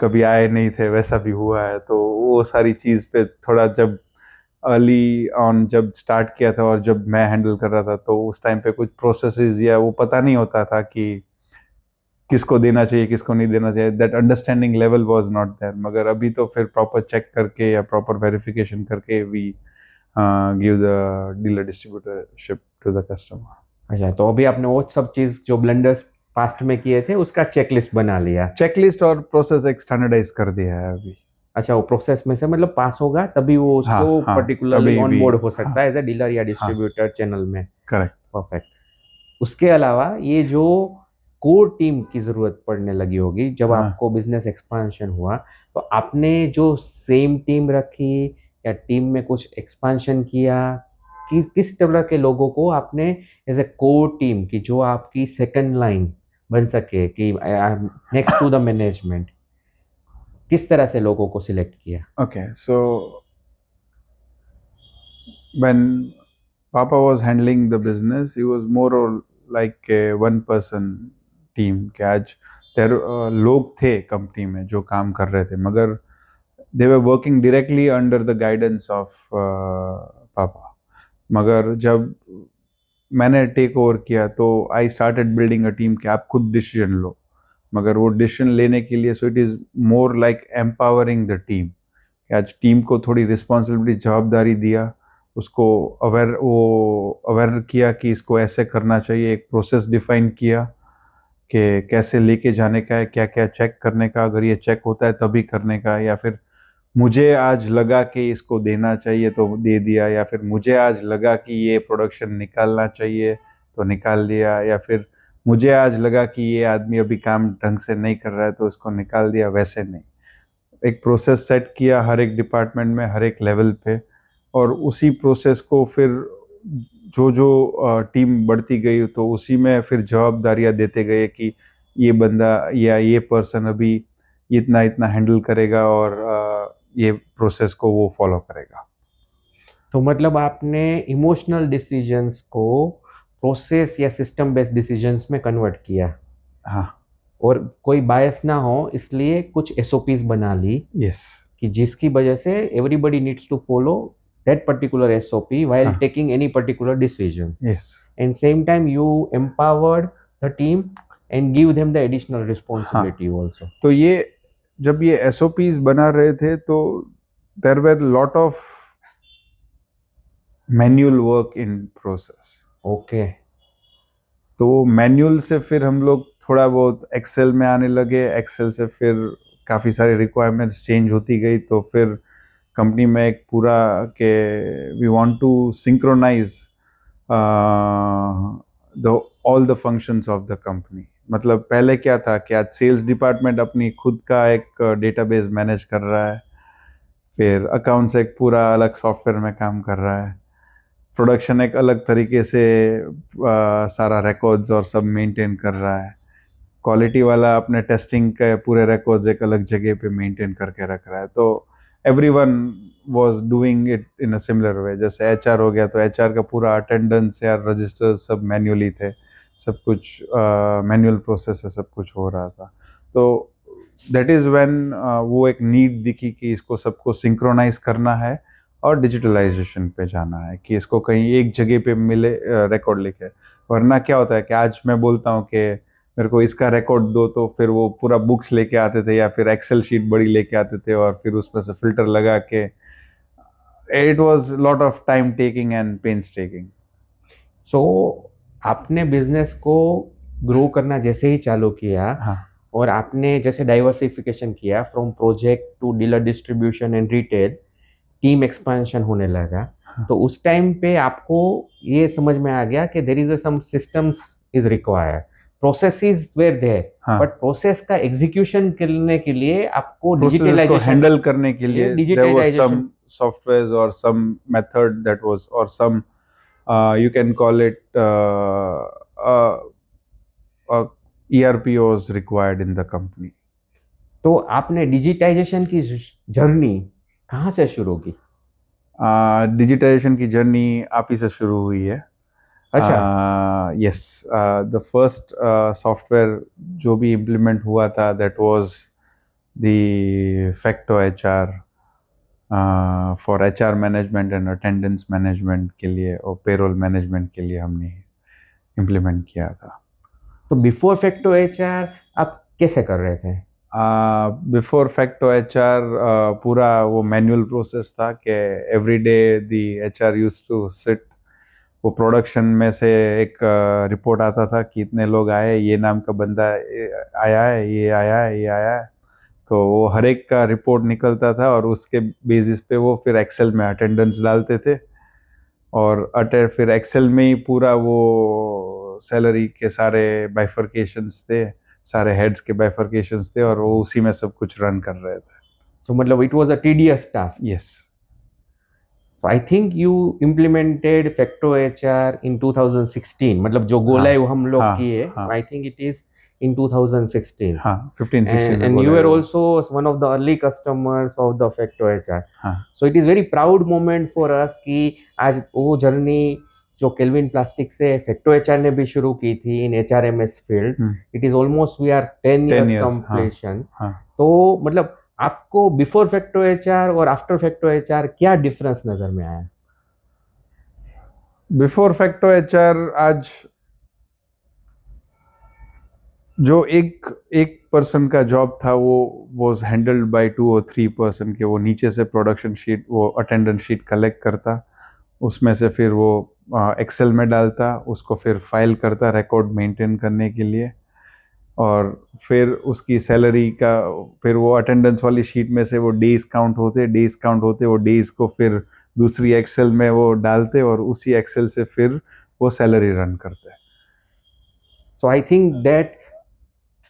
[SPEAKER 2] कभी आए नहीं थे, वैसा भी हुआ है। तो वो सारी चीज़ पे थोड़ा जब अर्ली ऑन जब स्टार्ट किया था और जब मैं हैंडल कर रहा था तो उस टाइम पे कुछ प्रोसेसेस या वो पता नहीं होता था कि किसको देना चाहिए किसको नहीं देना चाहिए, that understanding level was not there. मगर अभी तो फिर प्रॉपर चेक करके या प्रॉपर वेरिफिकेशन करके we give the dealer distributorship to the customer.
[SPEAKER 1] अच्छा, तो अभी आपने वो सब चीज जो ब्लंडर्स पास्ट में किए थे उसका चेकलिस्ट बना लिया।
[SPEAKER 2] चेकलिस्ट और प्रोसेस एक स्टैंडर्डाइज कर दिया है अभी।
[SPEAKER 1] अच्छा, वो प्रोसेस में से मतलब पास होगा तभी वो उसको
[SPEAKER 2] हाँ, हाँ,
[SPEAKER 1] पर्टिकुलरली
[SPEAKER 2] तभी
[SPEAKER 1] ऑन
[SPEAKER 2] भी,
[SPEAKER 1] बोर्ड हो सकता
[SPEAKER 2] हाँ,
[SPEAKER 1] है एज ए डीलर या
[SPEAKER 2] हाँ,
[SPEAKER 1] डिस्ट्रीब्यूटर चैनल में।
[SPEAKER 2] करेक्ट।
[SPEAKER 1] परफेक्ट। उसके अलावा ये जो कोर टीम की जरूरत पड़ने लगी होगी जब
[SPEAKER 2] हाँ,
[SPEAKER 1] आपको बिजनेस एक्सपांशन हुआ, तो आपने जो सेम टीम रखी या टीम में कुछ एक्सपांशन किया, कि किस तरह के लोगों को आपने एज ए कोर टीम की जो आपकी सेकंड लाइन बन सके कि नेक्स्ट टू द मैनेजमेंट, किस तरह से लोगों को सिलेक्ट किया?
[SPEAKER 2] okay, so when Papa was handling the business, he was more or like a one person team कि आज लोग थे कंपनी में जो काम कर रहे थे, मगर they were working directly under the guidance of Papa। मगर जब मैंने टेक ओवर किया तो I started building a team कि आप खुद डिसीजन लो। मगर वो डिसीजन लेने के लिए so it is more like empowering the team कि आज टीम को थोड़ी रिस्पॉन्सिबिलिटी जवाबदारी दिया, उसको अवेयर किया कि इसको ऐसे करना चाहिए, एक प्रोसेस डिफाइन किया कि कैसे लेके जाने का है, क्या क्या चेक करने का, अगर ये चेक होता है तभी करने का, या फिर मुझे आज लगा कि इसको देना चाहिए तो दे दिया, या फिर मुझे आज लगा कि ये प्रोडक्शन निकालना चाहिए तो निकाल दिया, या फिर मुझे आज लगा कि ये आदमी अभी काम ढंग से नहीं कर रहा है तो उसको निकाल दिया, वैसे नहीं। एक प्रोसेस सेट किया हर एक डिपार्टमेंट में हर एक लेवल पे, और उसी प्रोसेस को फिर जो जो टीम बढ़ती गई तो उसी में फिर जवाबदारियां देते गए कि ये बंदा या ये पर्सन अभी इतना इतना हैंडल करेगा और ये प्रोसेस को वो फॉलो करेगा।
[SPEAKER 1] तो मतलब आपने इमोशनल डिसीजंस को प्रोसेस या सिस्टम बेस्ड डिसीजंस में कन्वर्ट किया,
[SPEAKER 2] हाँ,
[SPEAKER 1] और कोई बायस ना हो इसलिए कुछ एसओपीज बना ली
[SPEAKER 2] यस,
[SPEAKER 1] कि जिसकी वजह से everybody needs to follow that particular SOP while
[SPEAKER 2] हाँ,
[SPEAKER 1] taking any particular decision,
[SPEAKER 2] yes,
[SPEAKER 1] and same time you empowered the team and give them the additional responsibility also.
[SPEAKER 2] तो ये जब ये एसओपीज बना रहे थे तो there were lot of manual work in process.
[SPEAKER 1] Okay.
[SPEAKER 2] तो मैनुअल से फिर हम लोग थोड़ा बहुत एक्सेल में आने लगे, एक्सेल से फिर काफ़ी सारी रिक्वायरमेंट्स चेंज होती गई, तो फिर कंपनी में एक पूरा के we want to synchronise the all the functions of the company. मतलब पहले क्या था कि आज सेल्स डिपार्टमेंट अपनी खुद का एक डेटाबेस मैनेज कर रहा है, फिर अकाउंट्स एक पूरा अलग सॉफ्टवेयर में काम कर रहा है, प्रोडक्शन एक अलग तरीके से सारा रिकॉर्ड्स और सब मेंटेन कर रहा है, क्वालिटी वाला अपने टेस्टिंग के पूरे रिकॉर्ड्स एक अलग जगह पे मेंटेन करके रख रहा है। तो everyone was doing it in a similar way. जैसे एचआर हो गया तो एचआर का पूरा अटेंडेंस या रजिस्टर सब मैन्युअली थे, सब कुछ मैनुअल प्रोसेस से सब कुछ हो रहा था। तो दैट इज़ व्हेन वो एक नीड दिखी कि इसको सबको सिंक्रोनाइज करना है और डिजिटलाइजेशन पे जाना है, कि इसको कहीं एक जगह पे मिले रिकॉर्ड लिखे। वरना क्या होता है कि आज मैं बोलता हूँ कि मेरे को इसका रिकॉर्ड दो, तो फिर वो पूरा बुक्स लेके आते थे या फिर एक्सेल शीट बड़ी लेके आते थे और फिर उसमें से फिल्टर लगा के it was lot of time taking and pains taking.
[SPEAKER 1] So आपने बिजनेस को ग्रो करना जैसे ही चालू किया,
[SPEAKER 2] हाँ
[SPEAKER 1] और आपने जैसे डाइवर्सिफिकेशन किया from project to dealer distribution and retail, team expansion होने लगा,
[SPEAKER 2] हाँ
[SPEAKER 1] तो उस टाइम पे आपको ये समझ में आ गया कि there is some systems is required, processes were there,
[SPEAKER 2] हाँ।
[SPEAKER 1] बट प्रोसेस का एग्जीक्यूशन करने के लिए आपको
[SPEAKER 2] प्रोसेस को
[SPEAKER 1] डिजिटलाइजेशन
[SPEAKER 2] हैंडल करने के लिए there was some
[SPEAKER 1] digitalisation
[SPEAKER 2] softwares or some method that was or some you can call it ERP was required in the company.
[SPEAKER 1] तो आपने डिजिटाइजेशन की जर्नी कहाँ से शुरू की?
[SPEAKER 2] डिजिटाइजेशन की जर्नी आप ही से शुरू हुई है।
[SPEAKER 1] अच्छा।
[SPEAKER 2] यस, द फर्स्ट सॉफ्टवेयर जो भी इम्प्लीमेंट हुआ था that was the facto HR for HR management and attendance management के लिए और पेरोल मैनेजमेंट के लिए हमने इम्प्लीमेंट किया था।
[SPEAKER 1] तो बिफोर फैक्टो एचआर आप कैसे कर रहे थे?
[SPEAKER 2] बिफोर फैक्टो एचआर पूरा वो मैनुअल प्रोसेस था कि every day the HR use to sit, वो प्रोडक्शन में से एक रिपोर्ट आता था कि इतने लोग आए, ये नाम का बंदा आया है, ये आया है, ये आया है, तो वो हर एक का रिपोर्ट निकलता था और उसके बेसिस पे वो फिर एक्सेल में अटेंडेंस डालते थे और फिर एक्सेल में ही पूरा वो सैलरी के सारे बाइफर्केशंस थे, सारे हेड्स के बाइफर्केशंस थे और वो उसी में सब कुछ रन कर रहे थे।
[SPEAKER 1] तो मतलब it was a tedious task.
[SPEAKER 2] Yes.
[SPEAKER 1] I think you implemented Facto HR in 2016, मतलब जो गो लाइव हम लोग किए, I think it is in 2016.
[SPEAKER 2] हाँ, 15-16
[SPEAKER 1] and you were also one of the early customers of the Facto HR.
[SPEAKER 2] हाँ.
[SPEAKER 1] So it is very proud moment for us कि आज वो जर्नी जो केल्विन प्लास्टिक से फैक्टो एचआर ने भी शुरू की थी in HRMS field, it is almost we are 10 years completion. तो मतलब आपको बिफोर फैक्टो एचआर और आफ्टर फैक्टो एचआर क्या डिफरेंस नजर में आया?
[SPEAKER 2] बिफोर फैक्टो एचआर आज जो एक पर्सन का जॉब था वो was handled by 2 or 3 person के, वो नीचे से प्रोडक्शन शीट, वो अटेंडेंस शीट कलेक्ट करता, उसमें से फिर वो एक्सेल में डालता, उसको फिर फाइल करता रिकॉर्ड मेंटेन करने के लिए, और फिर उसकी सैलरी का फिर वो अटेंडेंस वाली शीट में से वो डेज काउंट होते वो डेज को फिर दूसरी एक्सेल में वो डालते और उसी एक्सेल से फिर वो सैलरी रन करते।
[SPEAKER 1] सो I think that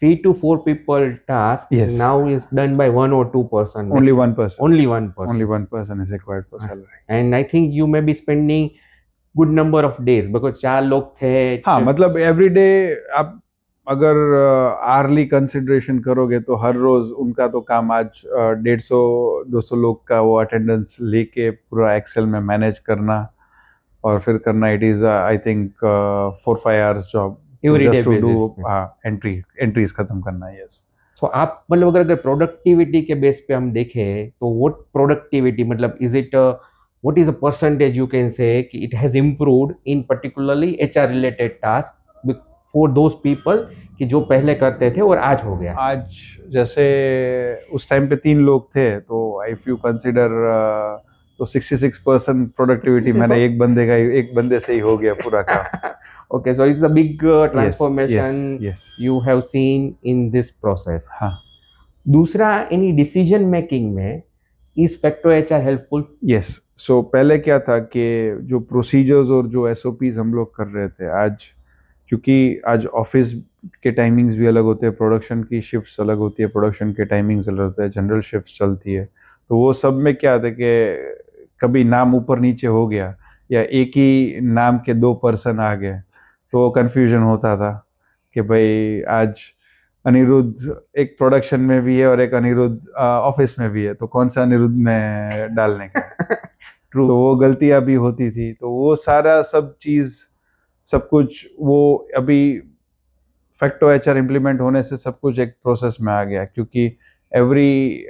[SPEAKER 1] 3 to 4 people task now is done by 1 or 2 person.
[SPEAKER 2] Only one person.
[SPEAKER 1] Only one person.
[SPEAKER 2] Only one person is required for salary.
[SPEAKER 1] And I think you may be spending good number of days because 4 लोग थे।
[SPEAKER 2] हाँ, मतलब every day आप अगर hourly consideration करोगे तो हर रोज उनका तो काम आज 150-200 लोग का वो अटेंडेंस लेके पूरा एक्सेल में मैनेज करना और फिर करना, it is I think 4-5 hours job just to do entries खत्म करना। यस।
[SPEAKER 1] तो आप मतलब अगर प्रोडक्टिविटी के बेस पे हम देखें तो व्हाट प्रोडक्टिविटी, मतलब is it what is a percentage you can say कि it has improved in particularly HR related task for those people कि जो पहले करते थे और आज हो गया? आज
[SPEAKER 2] जैसे उस टाइम पे 3 लोग थे, तो इफ यू कंसिडर तो 66% प्रोडक्टिविटी मैंने एक बंदे से ही हो गया पूरा काम।
[SPEAKER 1] Okay, so it's a big transformation you have seen in this process.
[SPEAKER 2] हाँ.
[SPEAKER 1] दूसरा, any decision making में is Facto HR helpful?
[SPEAKER 2] Yes, so पहले क्या था कि जो प्रोसीजर्स और जो एसओपीज हम लोग कर रहे थे आज, क्योंकि आज ऑफिस के टाइमिंग्स भी अलग होते हैं, प्रोडक्शन की शिफ्ट्स अलग होती है, प्रोडक्शन के टाइमिंग्स अलग होते हैं, जनरल शिफ्ट्स चलती है, तो वो सब में क्या था कि कभी नाम ऊपर नीचे हो गया या एक ही नाम के दो पर्सन आ गए तो कन्फ्यूजन होता था कि भाई आज अनिरुद्ध एक प्रोडक्शन में भी है और एक अनिरुद्ध ऑफिस में भी है, तो कौन सा अनिरुद्ध में डालने का है?
[SPEAKER 1] ट्रू।
[SPEAKER 2] तो वो गलतियां भी होती थी, तो वो सारा सब चीज़ सब कुछ वो अभी फैक्टो एचआर इम्प्लीमेंट होने से सब कुछ एक प्रोसेस में आ गया, क्योंकि every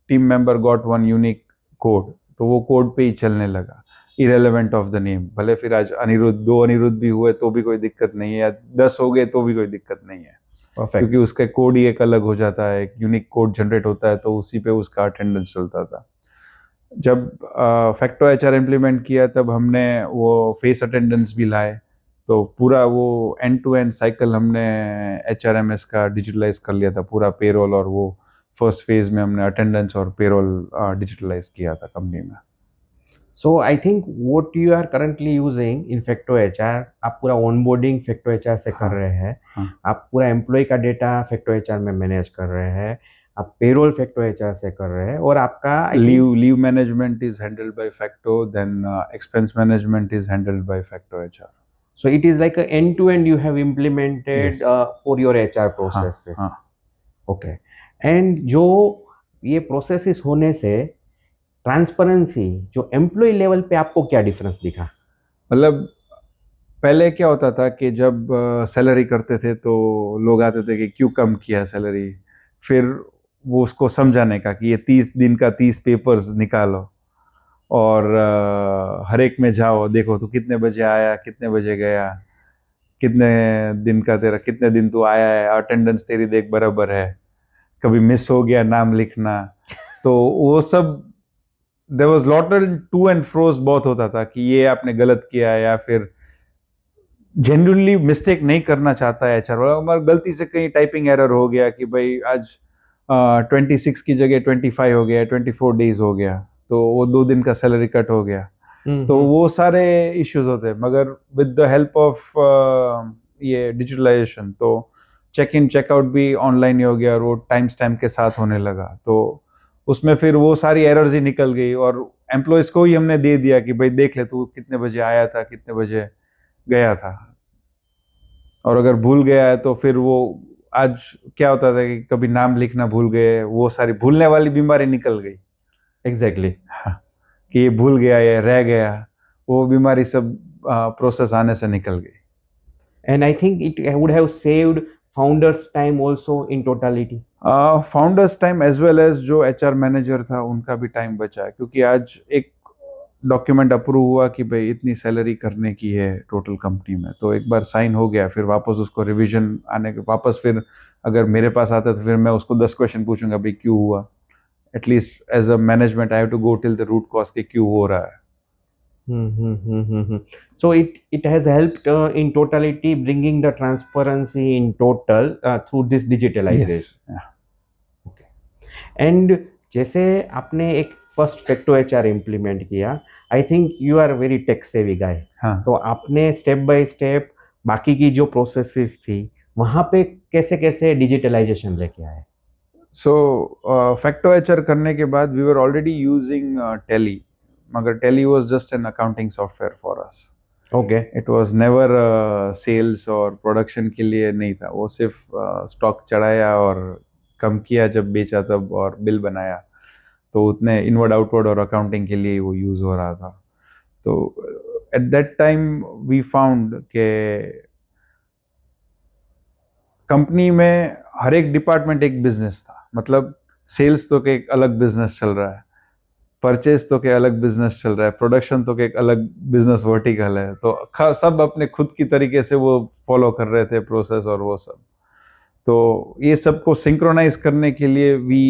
[SPEAKER 2] team member got one unique code, तो वो कोड पे ही चलने लगा इरेलेवेंट ऑफ द नेम। भले फिर आज अनिरुद्ध दो अनिरुद्ध भी हुए तो भी कोई दिक्कत नहीं है, या 10 हो गए तो भी कोई दिक्कत नहीं है,
[SPEAKER 1] परफेक्ट।
[SPEAKER 2] क्योंकि उसका कोड ही एक अलग हो जाता है, एक यूनिक कोड जनरेट होता है, तो उसी पे उसका अटेंडेंस चलता था। जब फैक्टो एचआर इम्प्लीमेंट किया तब हमने वो फेस अटेंडेंस भी लाए, तो पूरा वो एंड टू एंड साइकिल हमने एचआरएमएस का डिजिटलाइज कर लिया था, पूरा पेरोल, और वो फर्स्ट फेज में हमने अटेंडेंस और पेरोल डिजिटलाइज किया था कंपनी में।
[SPEAKER 1] So I think what you are currently using in Facto HR, आप पूरा ऑनबोर्डिंग फैक्टो एचआर से कर
[SPEAKER 2] हाँ,
[SPEAKER 1] रहे हैं,
[SPEAKER 2] हाँ।
[SPEAKER 1] आप पूरा एम्प्लॉय का डेटा फैक्टो एचआर में मैनेज कर रहे हैं, आप पेरोल फैक्टो एचआर से कर रहे हैं, और आपका
[SPEAKER 2] leave management is handled by Facto, then expense management is handled by Facto HR.
[SPEAKER 1] so it is like a end to end you have implemented
[SPEAKER 2] Yes.
[SPEAKER 1] for your HR
[SPEAKER 2] हाँ,
[SPEAKER 1] processes.
[SPEAKER 2] हाँ।
[SPEAKER 1] Okay. And जो ये processes होने से transparency जो employ level पे आपको क्या डिफरेंस दिखा?
[SPEAKER 2] मतलब पहले क्या होता था कि जब सैलरी करते थे तो लोग आते थे कि क्यों कम किया सैलरी, फिर वो उसको समझाने का कि ये 30 दिन का 30 पेपर्स निकालो और हर एक में जाओ, देखो तो कितने बजे आया, कितने बजे गया, कितने दिन का तेरा, कितने दिन तू आया है, अटेंडेंस तेरी देख बराबर है, कभी मिस हो गया नाम लिखना, तो वो सब there was lot to and fros बहुत होता था कि ये आपने गलत किया है, या फिर जेन्युइनली मिस्टेक नहीं करना चाहता है एचआर वाला, मगर गलती से कहीं टाइपिंग एरर हो गया कि भाई आज 26 की जगह 25 हो गया, 24 डेज हो गया, तो वो 2 दिन का सैलरी कट हो गया, तो वो सारे इश्यूज होते हैं। मगर विद द हेल्प ऑफ ये डिजिटलाइजेशन, तो चेक इन चेकआउट भी ऑनलाइन ही हो गया और वो टाइम स्टैम्प के साथ होने लगा, तो उसमें फिर वो सारी एरर्स ही निकल गई, और एम्प्लॉयज को ही हमने दे दिया कि भाई देख ले तू कितने बजे आया था, कितने बजे गया था, और अगर भूल गया है तो फिर वो आज क्या होता था कि कभी नाम लिखना भूल गए, वो सारी भूलने वाली बीमारी निकल गई।
[SPEAKER 1] एग्जैक्टली।
[SPEAKER 2] कि ये भूल गया या रह गया, वो बीमारी सब प्रोसेस आने से निकल गई।
[SPEAKER 1] And I think it would have saved founders time also in totality.
[SPEAKER 2] Founders time as well as जो एचआर मैनेजर था उनका भी टाइम बचा है, क्योंकि आज एक डॉक्यूमेंट अप्रूव हुआ कि भाई इतनी सैलरी करने की है टोटल कंपनी में, तो एक बार साइन हो गया, फिर वापस उसको रिवीजन आने के वापस फिर अगर मेरे पास आता तो फिर मैं उसको 10 क्वेश्चन पूछूंगा भाई क्यों हुआ, at least as a management I have to go till the root cause के क्यों हो रहा है।
[SPEAKER 1] So it has helped in totality bringing the transparency in total through this digitalization.
[SPEAKER 2] Yes.
[SPEAKER 1] Okay. And जैसे आपने एक फर्स्ट फैक्टो एचआर इम्प्लीमेंट किया, I think you are very tech savvy guy,
[SPEAKER 2] हाँ।
[SPEAKER 1] तो आपने स्टेप बाय स्टेप बाकी की जो प्रोसेसेस थी वहाँ पे कैसे कैसे डिजिटलाइजेशन लेके आए?
[SPEAKER 2] सो फैक्टो एचआर करने के बाद we were already using Tally, मगर Tally was just an accounting software for us.
[SPEAKER 1] Okay.
[SPEAKER 2] It was never sales और प्रोडक्शन के लिए नहीं था, वो सिर्फ स्टॉक चढ़ाया और कम किया जब बेचा तब, और बिल बनाया, तो उतने इनवर्ड आउटवर्ड और अकाउंटिंग के लिए वो यूज़ हो रहा था। तो at that time we found के कंपनी में हर एक डिपार्टमेंट एक बिजनेस था, मतलब सेल्स तो के एक अलग बिजनेस चल रहा है, परचेज तो के अलग बिजनेस चल रहा है, प्रोडक्शन तो के एक अलग बिजनेस वर्टिकल है, तो सब अपने खुद की तरीके से वो फॉलो कर रहे थे प्रोसेस और वो सब। तो ये सबको सिंक्रोनाइज करने के लिए वी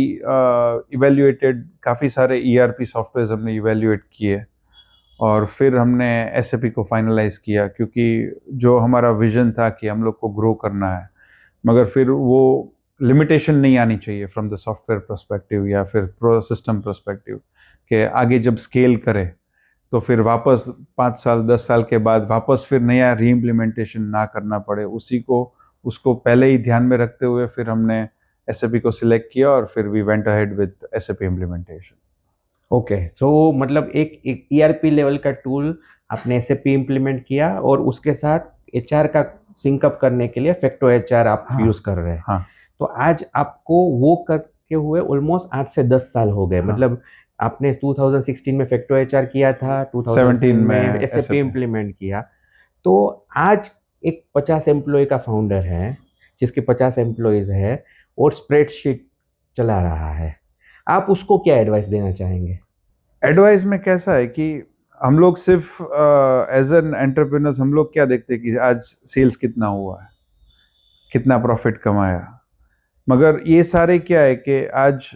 [SPEAKER 2] इवेल्युएटेड काफ़ी सारे ईआरपी सॉफ्टवेयर हमने इवेल्युएट किए, और फिर हमने एसएपी को फाइनलाइज किया, क्योंकि जो हमारा विजन था कि हम लोग को ग्रो करना है, मगर फिर वो लिमिटेशन नहीं आनी चाहिए फ्रॉम द सॉफ्टवेयर पर्सपेक्टिव या फिर सिस्टम पर्सपेक्टिव, कि आगे जब स्केल करे तो फिर वापस 5 साल 10 साल के बाद वापस फिर नया री इम्प्लीमेंटेशन ना करना पड़े। उसको पहले ही ध्यान में रखते हुए फिर हमने SAP को सिलेक्ट किया और फिर we went ahead with SAP implementation.
[SPEAKER 1] Okay, so मतलब एक ERP लेवल का टूल आपने SAP इम्प्लीमेंट किया और उसके साथ HR का सिंकअप करने के लिए फैक्टो HR आप
[SPEAKER 2] हाँ,
[SPEAKER 1] यूज कर रहे हैं।
[SPEAKER 2] हाँ,
[SPEAKER 1] तो आज आपको वो करके हुए ऑलमोस्ट 8 से 10 साल हो गए।
[SPEAKER 2] हाँ।
[SPEAKER 1] मतलब आपने 2016 में फैक्टो HR किया था, 2017
[SPEAKER 2] 17
[SPEAKER 1] में
[SPEAKER 2] में
[SPEAKER 1] SAP
[SPEAKER 2] SAP।
[SPEAKER 1] इम्प्लीमेंट किया। तो आज एक 50 एम्प्लॉय का फाउंडर है, जिसके 50 एम्प्लॉयज है और स्प्रेडशीट चला रहा है, आप उसको क्या एडवाइस देना चाहेंगे?
[SPEAKER 2] एडवाइस में कैसा है कि हम लोग सिर्फ एज एन एंटरप्रेन्योर्स हम लोग क्या देखते हैं कि आज सेल्स कितना हुआ है, कितना प्रॉफिट कमाया, मगर ये सारे क्या है कि आज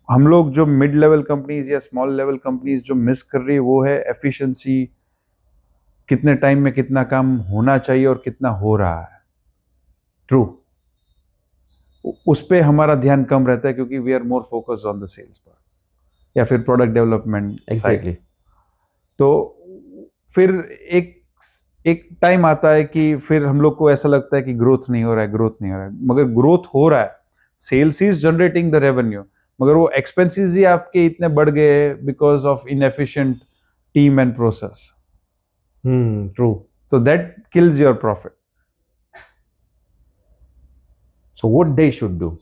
[SPEAKER 2] हम लोग जो मिड लेवल कंपनीज या स्मॉल लेवल कंपनीज जो मिस कर रही है वो है एफिशिएंसी, कितने टाइम में कितना काम होना चाहिए और कितना हो रहा है।
[SPEAKER 1] ट्रू।
[SPEAKER 2] उस पे हमारा ध्यान कम रहता है क्योंकि we are more focused on the sales part या फिर प्रोडक्ट डेवलपमेंट साइड।
[SPEAKER 1] एग्जैक्टली।
[SPEAKER 2] तो फिर एक एक टाइम आता है कि फिर हम लोग को ऐसा लगता है कि ग्रोथ नहीं हो रहा है, ग्रोथ नहीं हो रहा है, मगर ग्रोथ हो रहा है। Sales is generating the revenue, मगर वो एक्सपेंसेस ही आपके इतने बढ़ गए because of inefficient team and process.
[SPEAKER 1] True.
[SPEAKER 2] तो that kills your profit.
[SPEAKER 1] So what they should do?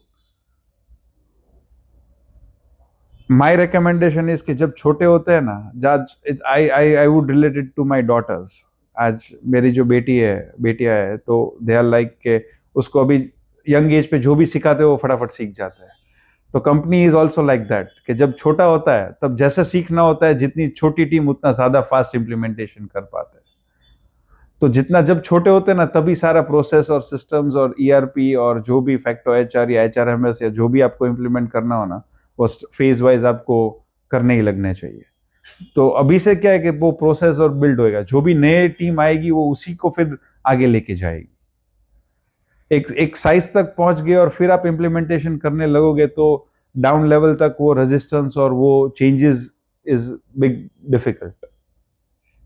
[SPEAKER 2] My recommendation is कि जब छोटे होते हैं ना, आज I would relate it to my daughters. आज मेरी जो बेटियां है तो दे आर लाइक के उसको अभी यंग एज पे जो भी सिखाते हो वो फटाफट सीख जाता है। तो company is also like that कि जब छोटा होता है तब जैसे सीखना होता है, जितनी छोटी टीम उतना ज्यादा फास्ट इम्प्लीमेंटेशन कर पाते हैं। तो जितना जब छोटे होते हैं ना तभी सारा प्रोसेस और सिस्टम्स और ERP और जो भी फैक्टो HR या HRMS या जो भी आपको इम्प्लीमेंट करना हो ना, वो फेज वाइज आपको करने ही लगने चाहिए। तो अभी से क्या है कि वो प्रोसेस और बिल्ड होएगा, जो भी नए टीम आएगी वो उसी को फिर आगे लेके जाएगी। एक साइज तक पहुंच गए और फिर आप इम्प्लीमेंटेशन करने लगोगे तो डाउन लेवल तक वो रेजिस्टेंस और वो changes is big difficult.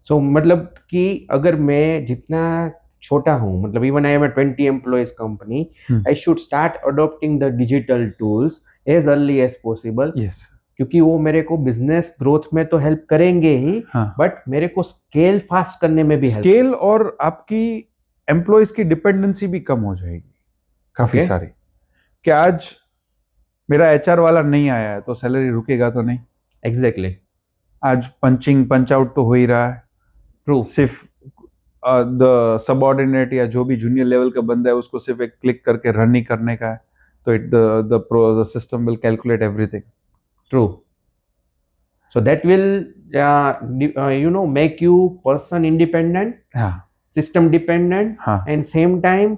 [SPEAKER 1] So मतलब कि अगर मैं जितना छोटा हूँ, मतलब even I am 20 employees company, I should start adopting the digital tools as early as possible.
[SPEAKER 2] Yes.
[SPEAKER 1] क्योंकि वो मेरे को बिजनेस ग्रोथ में तो हेल्प करेंगे ही,
[SPEAKER 2] हाँ।
[SPEAKER 1] बट मेरे को स्केल फास्ट करने में भी हेल्प।
[SPEAKER 2] स्केल और आपकी एम्प्लॉयज की डिपेंडेंसी भी कम हो जाएगी काफी सारी। कि आज मेरा HR वाला नहीं आया है तो सैलरी रुकेगा तो नहीं।
[SPEAKER 1] एग्जैक्टली।
[SPEAKER 2] आज पंच आउट तो हो ही रहा है।
[SPEAKER 1] ट्रू।
[SPEAKER 2] सिर्फ द सबऑर्डिनेट या जो भी जूनियर लेवल का बंदा है उसको सिर्फ एक क्लिक करके रन ही करने का है, तो the system will calculate everything.
[SPEAKER 1] True. So that will make you person independent,
[SPEAKER 2] हाँ,
[SPEAKER 1] system dependent,
[SPEAKER 2] हाँ,
[SPEAKER 1] and same time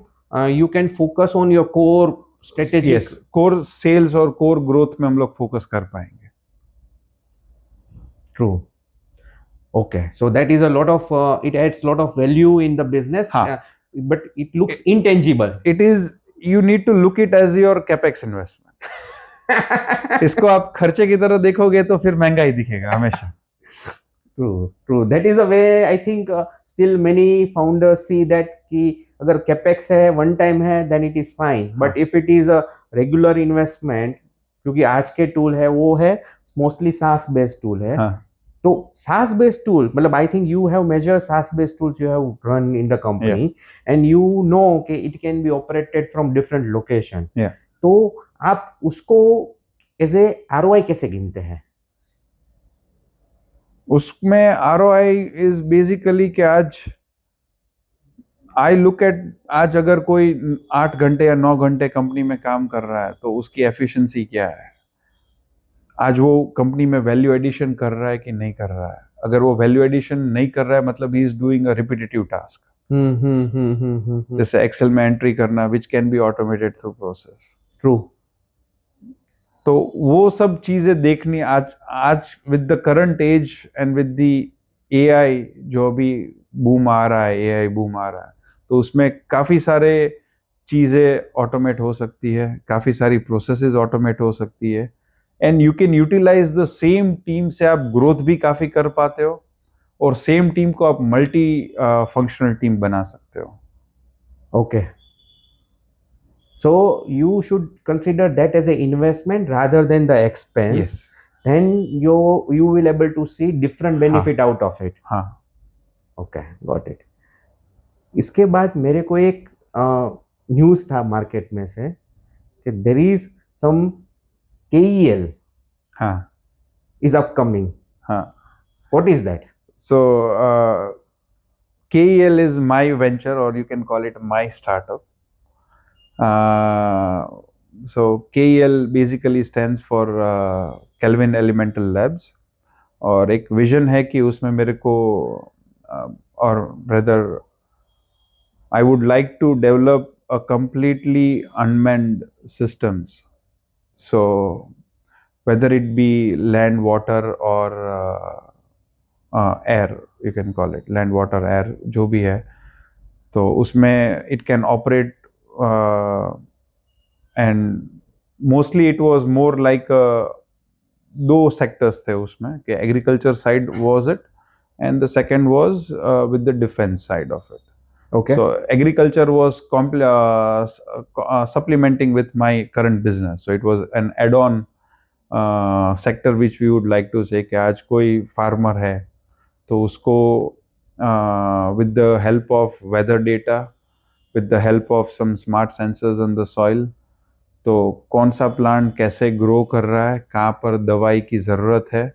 [SPEAKER 1] you can focus on your core strategic.
[SPEAKER 2] Yes, core sales और कोर ग्रोथ में हम लोग फोकस कर पाएंगे।
[SPEAKER 1] True. Okay, so that is a lot of it adds lot of value in the business,
[SPEAKER 2] हाँ.
[SPEAKER 1] but it looks intangible.
[SPEAKER 2] It is, you need to look it as your capex investment. इसको आप खर्चे की तरह देखोगे तो फिर महंगा ही दिखेगा हमेशा।
[SPEAKER 1] True. That is a way I think still many founders see that कि अगर capex है, one time है, then it is fine. But if it is a regular investment, क्योंकि आज के टूल है वो है mostly SaaS based tool है।
[SPEAKER 2] हाँ.
[SPEAKER 1] तो SaaS based tool, मतलब I think you have measured SaaS based tools you have run in the company, and you know कि it can be operated from different location.
[SPEAKER 2] Yeah.
[SPEAKER 1] तो आप उसको as a ROI कैसे गिनते हैं?
[SPEAKER 2] उसमें ROI is basically कि आज आई लुक एट, आज अगर कोई 8 घंटे या 9 घंटे कंपनी में काम कर रहा है तो उसकी एफिशिएंसी क्या है, आज वो कंपनी में वैल्यू एडिशन कर रहा है कि नहीं कर रहा है। अगर वो वैल्यू एडिशन नहीं कर रहा है मतलब he is doing a repetitive task, जैसे एक्सेल में एंट्री करना which can be automated through process.
[SPEAKER 1] True.
[SPEAKER 2] तो वो सब चीजें देखनी आज with the current age and with the AI जो अभी बूम आ रहा है, AI बूम आ रहा है, तो उसमें काफी सारे चीज़ें ऑटोमेट हो सकती है, काफ़ी सारी प्रोसेसेस ऑटोमेट हो सकती है, and you can utilise the same team से आप ग्रोथ भी काफ़ी कर पाते हो, और सेम टीम को आप मल्टी फंक्शनल टीम बना सकते हो.
[SPEAKER 1] Okay. So you should consider that as an investment rather than the expense.
[SPEAKER 2] Yes.
[SPEAKER 1] Then you will able to see different benefit out of it.
[SPEAKER 2] हाँ.
[SPEAKER 1] Okay, got it. इसके बाद मेरे को एक news था मार्केट में से कि देर इज सम KEL
[SPEAKER 2] हाँ.
[SPEAKER 1] is upcoming.
[SPEAKER 2] हाँ.
[SPEAKER 1] What is that?
[SPEAKER 2] So KEL is my venture, or you can call it my startup. So KEL basically stands for Kelvin Elemental Labs, और एक vision है कि उसमें मेरे को और rather I would like to develop a completely unmanned systems. So whether it be land, water, or air, you can call it land, water, air, जो भी है, तो उसमें it can operate, and mostly it was more like दो sectors थे उसमें, कि agriculture side was it, and the second was with the defence side of it.
[SPEAKER 1] Okay.
[SPEAKER 2] So agriculture was supplementing with my current business. So it was an add-on sector which we would like to say कि आज कोई farmer है तो उसको with the help of weather data, with the help of some smart sensors on the soil, तो कौन सा plant कैसे ग्रो कर रहा है, कहाँ पर दवाई की ज़रूरत है.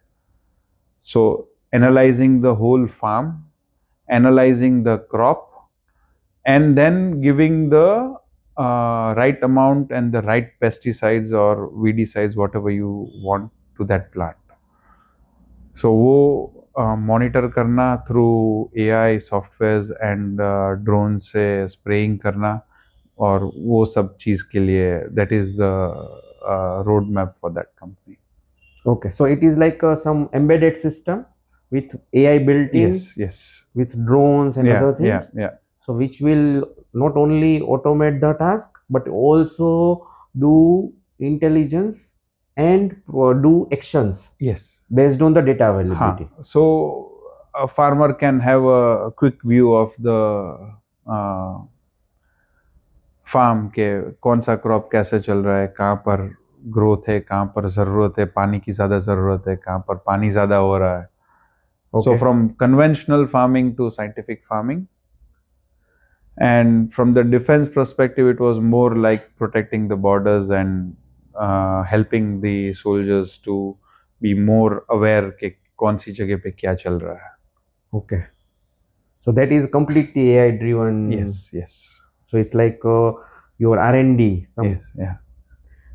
[SPEAKER 2] So analysing the whole farm, analysing the crop, and then giving the right amount and the right pesticides or weedicides, whatever you want, to that plant. So वो monitor करना through AI softwares and drone से spraying करना, और वो सब चीज़ के लिए that is the roadmap for that company.
[SPEAKER 1] Okay, so it is like some embedded system with AI built in.
[SPEAKER 2] Yes, yes.
[SPEAKER 1] With drones and
[SPEAKER 2] Yeah,
[SPEAKER 1] other things.
[SPEAKER 2] yeah, yeah.
[SPEAKER 1] So which will not only automate the task but also do intelligence and do actions
[SPEAKER 2] Yes.
[SPEAKER 1] based on the data availability.
[SPEAKER 2] हाँ. So a farmer can have a quick view of the farm के कौन सा crop कैसे चल रहा है, कहाँ पर ग्रोथ है, कहाँ पर ज़रूरत है, पानी की ज़्यादा ज़रूरत है, कहाँ पर पानी ज़्यादा हो रहा है. So from conventional farming to scientific farming, and from the defense perspective, it was more like protecting the borders and helping the soldiers to be more aware कि कौन सी जगह पे क्या चल रहा है.
[SPEAKER 1] Okay. So that is completely AI driven.
[SPEAKER 2] Yes, yes.
[SPEAKER 1] So it's like your R&D.
[SPEAKER 2] Yes, yeah.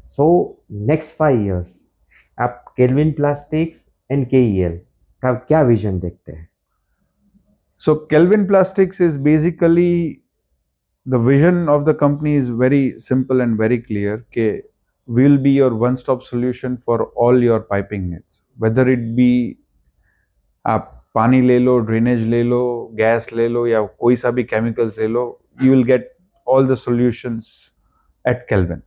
[SPEAKER 1] So next 5 years, आप Kelvin Plastics and KEL का क्या विजन देखते हैं?
[SPEAKER 2] So Kelvin Plastics is basically, the vision of the company is very simple and very clear कि we will be your one-stop solution for all your piping needs. Whether it be आप पानी ले लो, drainage ले लो, gas ले लो, या कोई सा भी केमिकल्स ले लो, you will get all the solutions at Kelvin.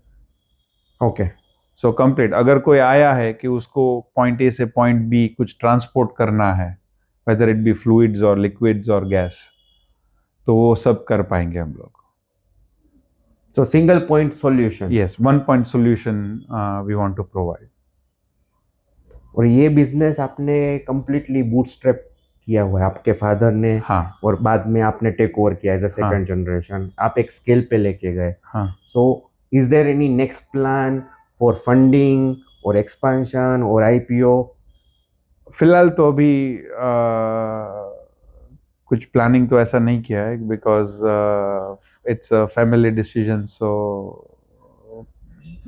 [SPEAKER 1] Okay.
[SPEAKER 2] So complete. अगर कोई आया है कि उसको पॉइंट ए से पॉइंट बी कुछ ट्रांसपोर्ट करना है, whether it be fluids or liquids or gas, तो वो सब कर पाएंगे हम लोग.
[SPEAKER 1] So single point solution.
[SPEAKER 2] Yes, one point solution we want to provide.
[SPEAKER 1] और ये बिजनेस आपने completely bootstrap किया हुआ है, आपके फादर ने.
[SPEAKER 2] हाँ.
[SPEAKER 1] और बाद में आपने टेक ओवर किया एज अ सेकंड जनरेशन, आप एक स्केल पे लेके गए.
[SPEAKER 2] हाँ.
[SPEAKER 1] So is there any next plan for funding और एक्सपेंशन और IPO?
[SPEAKER 2] फिलहाल तो अभी कुछ प्लानिंग तो ऐसा नहीं किया है, because it's a family decision. So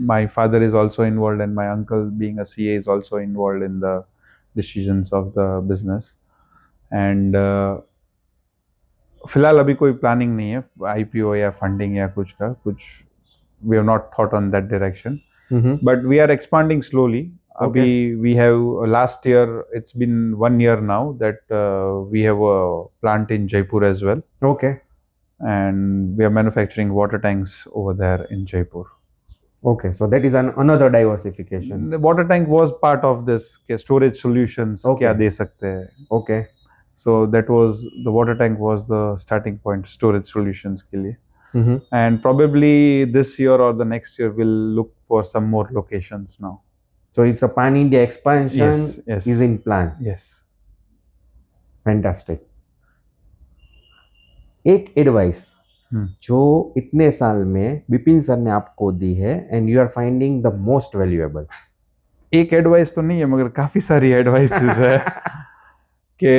[SPEAKER 2] my father is also involved, and my uncle, being a CA, is also involved in the decisions of the business. And फिलहाल अभी कोई प्लानिंग नहीं है IPO या फंडिंग या कुछ का, कुछ we have not thought on that direction. But we are expanding slowly.
[SPEAKER 1] Okay.
[SPEAKER 2] We have last year, it's been 1 year now that we have a plant in Jaipur as well.
[SPEAKER 1] Okay.
[SPEAKER 2] and we are manufacturing water tanks over there in Jaipur.
[SPEAKER 1] Okay, so that is another diversification.
[SPEAKER 2] The water tank was part of this के storage solutions
[SPEAKER 1] Okay.
[SPEAKER 2] क्या दे सकते हैं.
[SPEAKER 1] Okay.
[SPEAKER 2] So that was the water tank was the starting point storage solutions के लिए.
[SPEAKER 1] Mm-hmm.
[SPEAKER 2] And probably this year or the next year we'll look for some more locations now.
[SPEAKER 1] So it's a pan India expansion
[SPEAKER 2] Yes.
[SPEAKER 1] is in plan.
[SPEAKER 2] Yes.
[SPEAKER 1] Fantastic. एक advice जो इतने साल में Bipin sir ने आपको दी है and you are finding the most valuable.
[SPEAKER 2] एक एडवाइस तो नहीं है मगर काफी सारी एडवाइसेस है कि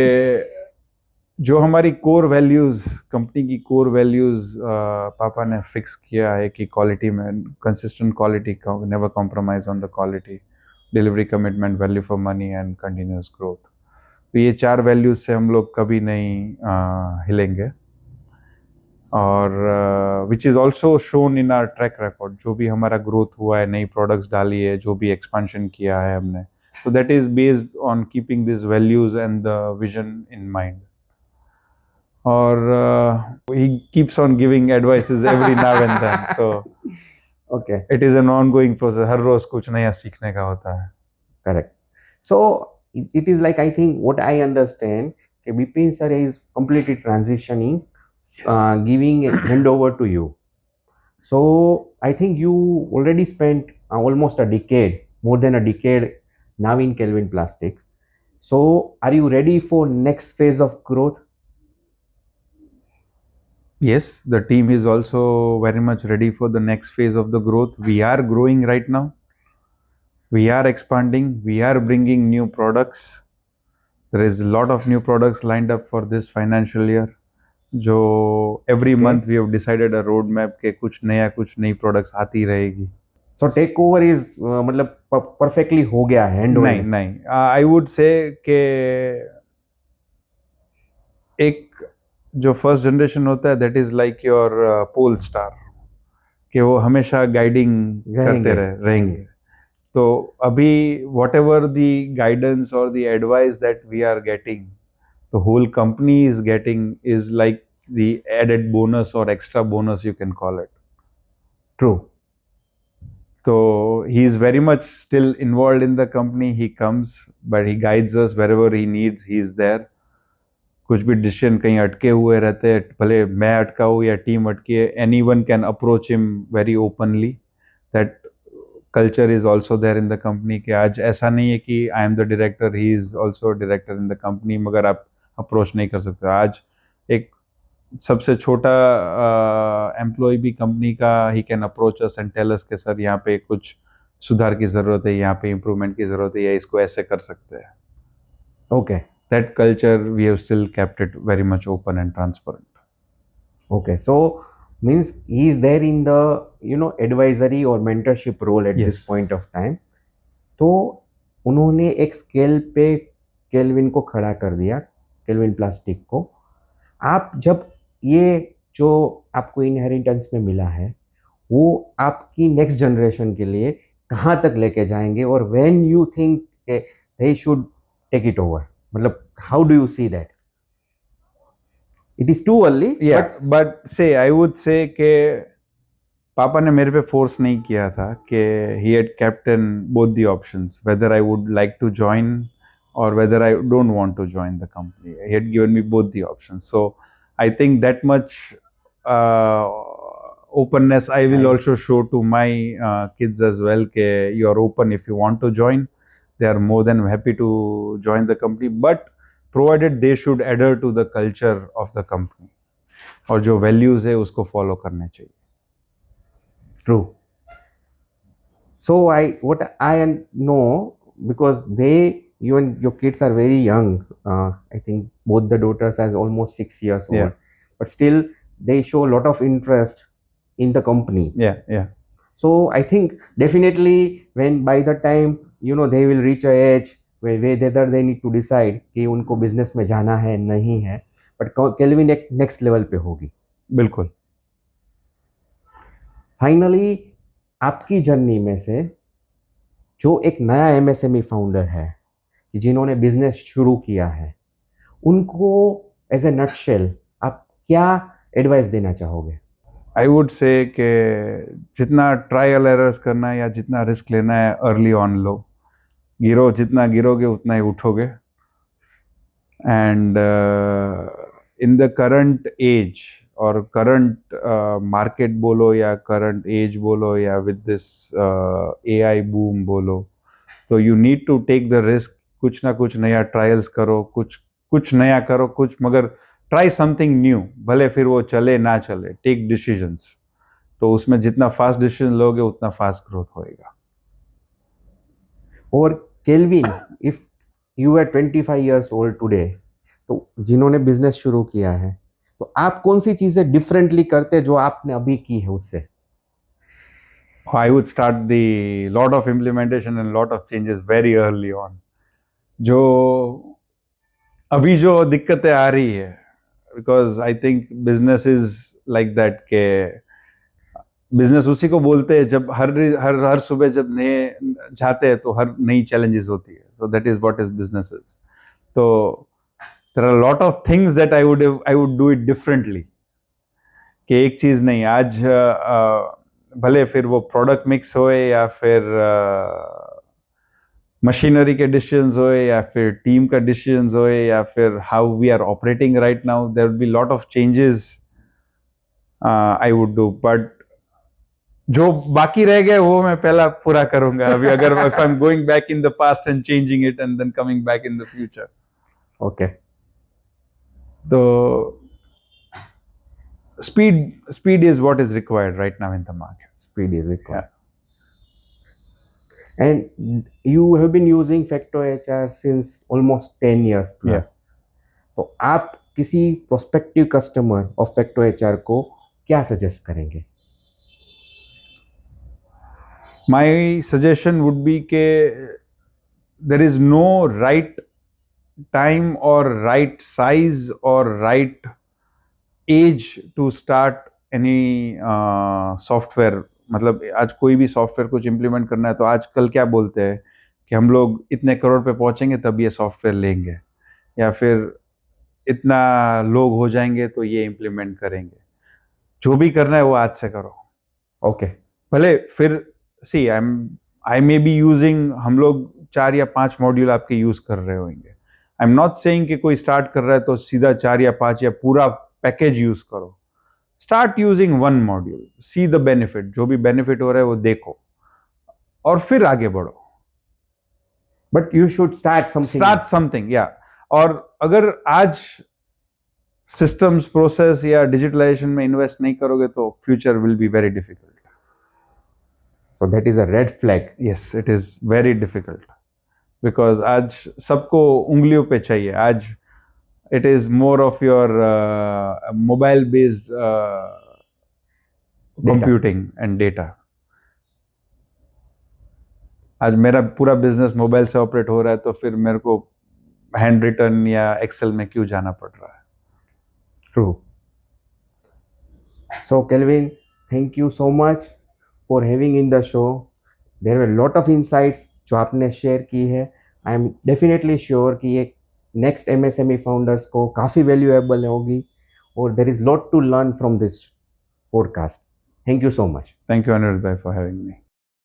[SPEAKER 2] जो हमारी कोर वैल्यूज कंपनी की कोर वैल्यूज पापा ने फिक्स किया है कि क्वालिटी में consistent quality, never compromise on the quality, delivery commitment, value for money and continuous growth. तो ये 4 वैल्यूज से हम लोग कभी नहीं हिलेंगे. और which is also shown in our track record. जो भी हमारा ग्रोथ हुआ है, नई प्रोडक्ट्स डाली है, जो भी एक्सपेंशन किया है हमने, so that is based on keeping these values and the vision in mind. Or he keeps on giving advices every now and then. So
[SPEAKER 1] okay,
[SPEAKER 2] it is an ongoing process. हर रोज कुछ नया सीखने का होता है.
[SPEAKER 1] correct. So it is like, I think what I understand, Bipin sir is completely transitioning, giving a handover to you. So I think you already spent almost a decade, more than a decade now in Kelvin Plastics. So are you ready for next phase of growth?
[SPEAKER 2] Yes, the team is also very much ready for the next phase of the growth. We are growing right now. We are expanding. We are bringing new products. There is a lot of new products lined up for this financial year. जो every month we have decided a roadmap के कुछ नया कुछ नई products आती रहेगी.
[SPEAKER 1] So take over is मतलब perfectly हो गया है handover?
[SPEAKER 2] नहीं. I would say कि एक जो फर्स्ट जनरेशन होता है that is like your pole star, कि वो हमेशा गाइडिंग करते रहेंगे. तो अभी वॉट एवर द गाइडेंस और the advice that we are getting, the whole company is getting is like the added bonus और extra bonus, you can call it.
[SPEAKER 1] True.
[SPEAKER 2] So he is very much still involved in the company. He comes, but he guides us wherever he needs. He is there. कुछ भी decision कहीं अटके हुए रहते हैं, भले मैं अटका हूँ या टीम अटकी है, anyone can approach him very openly. That culture is also there in the company. कि आज ऐसा नहीं है कि I am the director, he is also a director in the company, मगर आप अप्रोच नहीं कर सकते. आज एक सबसे छोटा एम्प्लॉय भी कंपनी का ही can approach us and tell us कि सर यहाँ पे कुछ सुधार की ज़रूरत है, यहाँ पे इम्प्रूवमेंट की ज़रूरत है, या इसको ऐसे कर सकते हैं.
[SPEAKER 1] Okay.
[SPEAKER 2] That culture we have still kept it very much open and transparent.
[SPEAKER 1] Okay, so means he is there in the advisory or mentorship role at this point of time. तो उन्होंने एक स्केल पे kelvin को खड़ा कर दिया, kelvin plastic को. आप जब ये जो आपको इनहेरिटेंस में मिला है वो आपकी नेक्स्ट जनरेशन के लिए कहाँ तक लेके जाएंगे, और when you think they should take it over, मतलब how do you see that? It is too early.
[SPEAKER 2] Yeah, but say I would say कि पापा ने मेरे पे फोर्स नहीं किया था कि he had kept in both the options, whether I would like to join or whether I don't want to join the company. He had given me both the options. So I think that much openness I will also show to my kids as well, कि you are open if you want to join. They are more than happy to join the company, but provided they should adhere to the culture of the company, और जो values है उसको follow करने चाहिए.
[SPEAKER 1] True. So what I know, because you and your kids are very young, I think both the daughters are almost 6 years old, but still they show a lot of interest in the company.
[SPEAKER 2] Yeah.
[SPEAKER 1] So I think definitely when by the time they will reach a age whether they need to decide कि उनको business में जाना है नहीं है, but kelvin एक next level पे होगी.
[SPEAKER 2] बिल्कुल.
[SPEAKER 1] फाइनली आपकी जर्नी में से जो एक नया एमएसएमई फाउंडर है कि जिन्होंने बिजनेस शुरू किया है, उनको एज ए नटशेल आप क्या एडवाइस देना चाहोगे?
[SPEAKER 2] आई वुड से कि जितना ट्रायल एरर्स करना है या जितना रिस्क लेना है अर्ली ऑन लो. जितना गिरोगे उतना ही उठोगे. And in the current age और करंट मार्केट बोलो या करंट एज बोलो या विद दिस AI बूम बोलो, तो you need to take the risk. कुछ ना कुछ नया ट्रायल्स करो, कुछ नया करो, मगर ट्राई समथिंग न्यू. भले फिर वो चले ना चले, टेक डिसीजंस. तो उसमें जितना फास्ट डिसीजन लोगे उतना फास्ट ग्रोथ होएगा.
[SPEAKER 1] और Kelvin, if you are 25 years old today, तो जिन्होंने बिजनेस शुरू किया है, तो आप कौन सी चीजें डिफरेंटली करते जो आपने अभी की है उससे?
[SPEAKER 2] I would start the lot of implementation and lot of changes very early on. जो अभी जो दिक्कतें आ रही है, because I think business is like that के बिजनेस उसी को बोलते हैं जब हर सुबह जब नए जाते हैं तो हर नई चैलेंजेस होती है. So that is what is business is. तो there are a lot of things that I would do it differently. कि एक चीज नहीं. आज भले फिर वो प्रोडक्ट मिक्स होए या फिर मशीनरी के डिसीजंस होए या फिर टीम का डिसीजंस होए या फिर how we are operating right now, there will be lot of changes I would do. But जो बाकी रह गए वो मैं पहला पूरा करूंगा अभी. अगर if I'm going back in the past and changing it and then coming back in the future.
[SPEAKER 1] Okay.
[SPEAKER 2] So speed is what is required right now in the market.
[SPEAKER 1] Speed is required. Yeah. And you have been using Factor HR since almost 10 years plus.
[SPEAKER 2] Yes.
[SPEAKER 1] तो आप किसी prospective customer of Factor HR को क्या suggest करेंगे?
[SPEAKER 2] My suggestion would be के there is no right time or right size or right age to start any software. मतलब आज कोई भी सॉफ्टवेयर कुछ इम्प्लीमेंट करना है तो आजकल क्या बोलते हैं कि हम लोग इतने करोड़ पे पहुंचेंगे तब ये सॉफ्टवेयर लेंगे, या फिर इतना लोग हो जाएंगे तो ये इम्प्लीमेंट करेंगे. जो भी करना है वो आज से करो.
[SPEAKER 1] ओके.
[SPEAKER 2] भले फिर सी आई मे बी यूजिंग, हम लोग 4 या 5 मॉड्यूल आपके यूज कर रहे होंगे. आई एम नॉट सेइंग कि कोई स्टार्ट कर रहा है तो सीधा 4 या 5 या पूरा पैकेज यूज करो. Start using 1 module, see the benefit. जो भी बेनिफिट हो रहा है वो देखो और फिर आगे बढ़ो.
[SPEAKER 1] But you should start something.
[SPEAKER 2] या. और अगर आज सिस्टम्स, प्रोसेस या डिजिटलाइजेशन में इन्वेस्ट नहीं करोगे तो future will be very difficult.
[SPEAKER 1] So that is a red flag.
[SPEAKER 2] Yes, it is very difficult because आज सबको उंगलियों पे चाहिए. आज it is more of your mobile based computing and data. आज मेरा पूरा बिजनेस मोबाइल से ऑपरेट हो रहा है तो फिर मेरे को हैंड रिटन या एक्सेल में क्यों जाना पड़ रहा है.
[SPEAKER 1] True. So Kelvin, thank you so much for having in the show. There were lot of insights जो आपने शेयर की है. आई एम डेफिनेटली श्योर कि ये नेक्स्ट MSME फाउंडर्स को काफ़ी वैल्यूएबल होगी और there is lot to learn from this podcast. Thank you so much.
[SPEAKER 2] Thank you Anirudh भाई फॉर हैविंग मी.